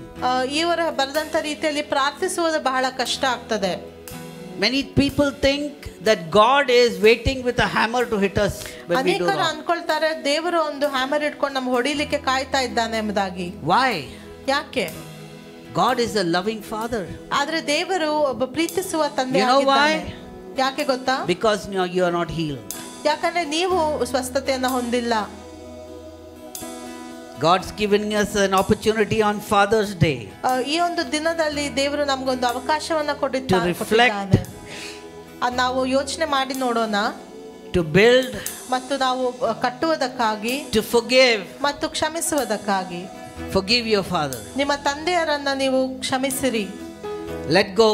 ಇವರ ಬರೆದಂತ ರೀತಿಯಲ್ಲಿ ಪ್ರಾರ್ಥಿಸುವುದು ಬಹಳ ಕಷ್ಟ ಆಗ್ತದೆ. Many people think that God is waiting with a hammer to hit us when we do ಅನೇಕರು wrong. ಅನ್ಕೊಳ್ತಾರೆ ದೇವರು ಒಂದು ಹ್ಯಾಮರ್ ಇಟ್ಕೊಂಡು ನಮ್ಗೆ ಹೊಡಿಲಿಕ್ಕೆ ಕಾಯ್ತಾ ಇದ್ದಾನೆ ಎಂಬುದಾಗಿ. Why? ಯಾಕೆ? God is a loving father. ಆದ್ರೆ ದೇವರು ಒಬ್ಬ ಪ್ರೀತಿಸುವ ತಂದೆ You know why? ಆಗಿದ್ದಾನೆ. ಯಾಕೆ ಗೊತ್ತಾ? Because you are not healed. ಯಾಕಂದ್ರೆ ನೀವು ಸ್ವಸ್ಥತೆಯನ್ನು ಹೊಂದಿಲ್ಲ. God's giving us an opportunity on Father's Day ಈ ಒಂದು ದಿನದಲ್ಲಿ ದೇವರು ನಮಗೊಂದು ಅವಕಾಶವನ್ನ to reflect, ನಾವು ಯೋಚನೆ ಮಾಡಿ ನೋಡೋಣ, to build, ಮತ್ತು ನಾವು ಕಟ್ಟುವುದಕ್ಕಾಗಿ, to forgive. ಮತ್ತು ಕ್ಷಮಿಸುವುದಕ್ಕಾಗಿ. Forgive your father. ನಿಮ್ಮ ತಂದೆಯರನ್ನ ನೀವು ಕ್ಷಮಿಸಿರಿ. Let go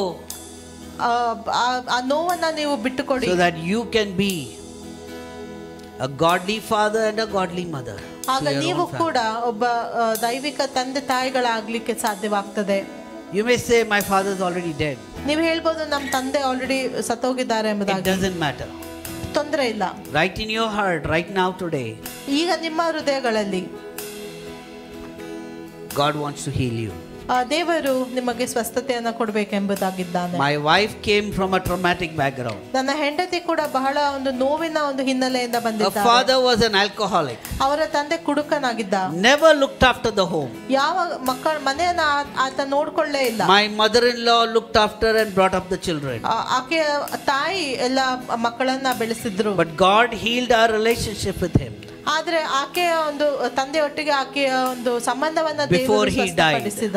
ಆ ನೋವನ್ನ ನೀವು ಬಿಟ್ಟುಕೊಡಿ, so that you can be a godly father and a godly mother. ಆಗ ನೀವು ಕೂಡ ಒಬ್ಬ ದೈವಿಕ ತಂದೆ ತಾಯಿಗಳಾಗ್ಲಿಕ್ಕೆ ಸಾಧ್ಯವಾಗ್ತದೆ. You may say, my father is already dead. ನೀವು ಹೇಳ್ಬೋದು, ನಮ್ಮ ತಂದೆ ಆಲ್ರೆಡಿ ಸತ್ತೋಗಿದ್ದಾರೆ ಎಂಬುದಾಗಿ. It doesn't matter. ತೊಂದರೆ ಇಲ್ಲ. Right in your heart, right now, today, ಈಗ ನಿಮ್ಮ ಹೃದಯಗಳಲ್ಲಿ God wants to heal you. ದೇವರು ನಿಮಗೆ ಸ್ವಸ್ಥತೆಯನ್ನು ಕೊಡಬೇಕೆಂಬುದಾಗಿದ್ದಾನೆ. My wife came from a traumatic background. ನನ್ನ ಹೆಂಡತಿ ಕೂಡ ಬಹಳ ಒಂದು ನೋವಿನ ಒಂದು ಹಿನ್ನೆಲೆಯಿಂದ ಬಂದಿದ್ದಾರೆ. Her father was an alcoholic. ಅವರ ತಂದೆ ಕುಡುಕನಾಗಿದ್ದ. Never looked after the home. ಯಾವ ಮನೆಯನ್ನ ಆತ ನೋಡ್ಕೊಳ್ಳೇ ಇಲ್ಲ. My mother-in-law looked after and brought up the children. ಆಕೆ ತಾಯಿ ಎಲ್ಲ ಮಕ್ಕಳನ್ನ ಬೆಳೆಸಿದ್ರು. But God healed our relationship with him. ಆದ್ರೆ ಆಕೆಯ ಒಂದು ತಂದೆಯೊಟ್ಟಿಗೆ ಆಕೆಯ ಒಂದು ಸಂಬಂಧವನ್ನ Before ದೇವರು he died. ಸ್ವಸ್ಥಪಡಿಸಿದ.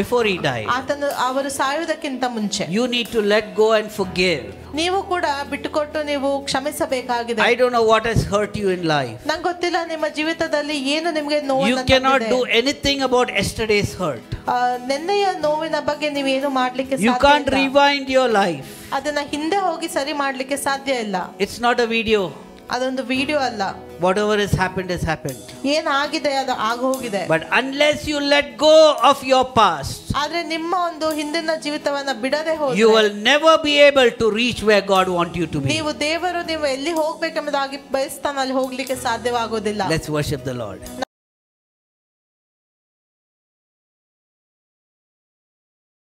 Before he died. ಆತನು ಅವರು ಸಾಯುವುದಕ್ಕಿಂತ ಮುಂಚೆ You need to let go and forgive. ನೀವು ಕೂಡ ಬಿಟ್ಟುಕೊಟ್ಟು ನೀವು ಕ್ಷಮಿಸಬೇಕಾಗಿದೆ. I don't know what has hurt you in life. ನಂಗೆ ಗೊತ್ತಿಲ್ಲ ನಿಮ್ಮ ಜೀವಿತದಲ್ಲಿ ಏನು ನಿಮಗೆ ನೋವು. You cannot do anything about yesterday's hurt. ನೆನ್ನೆಯ ನೋವಿನ ಬಗ್ಗೆ ನೀವೇನು ಮಾಡ್ಲಿಕ್ಕೆ You ಸಾಧ್ಯ can't ಇಲ್ಲ. rewind your life. ಅದನ್ನ ಹಿಂದೆ ಹೋಗಿ ಸರಿ ಮಾಡ್ಲಿಕ್ಕೆ ಸಾಧ್ಯ ಇಲ್ಲ. It's not a video. ಅದೊಂದು ವಿಡಿಯೋ ಅಲ್ಲ. Whatever has happened has happened. ಏನಾಗಿದೆ ಅದು ಆಗೋಗಿದೆ. But unless you let go of your past, ಆದ್ರೆ ನಿಮ್ಮ ಒಂದು ಹಿಂದಿನ ಜೀವಿತವನ್ನ ಬಿಡದೆ ಹೋದ್ರೆ you will never be able to reach where God wants you to be. ನೀವು ಎಲ್ಲಿ ಹೋಗ್ಬೇಕೆಂಬುದಾಗಿ ಬಯಸ್ತಾನ ಅಲ್ಲಿ ಹೋಗ್ಲಿಕ್ಕೆ ಸಾಧ್ಯವಾಗೋದಿಲ್ಲ. Let's worship the Lord.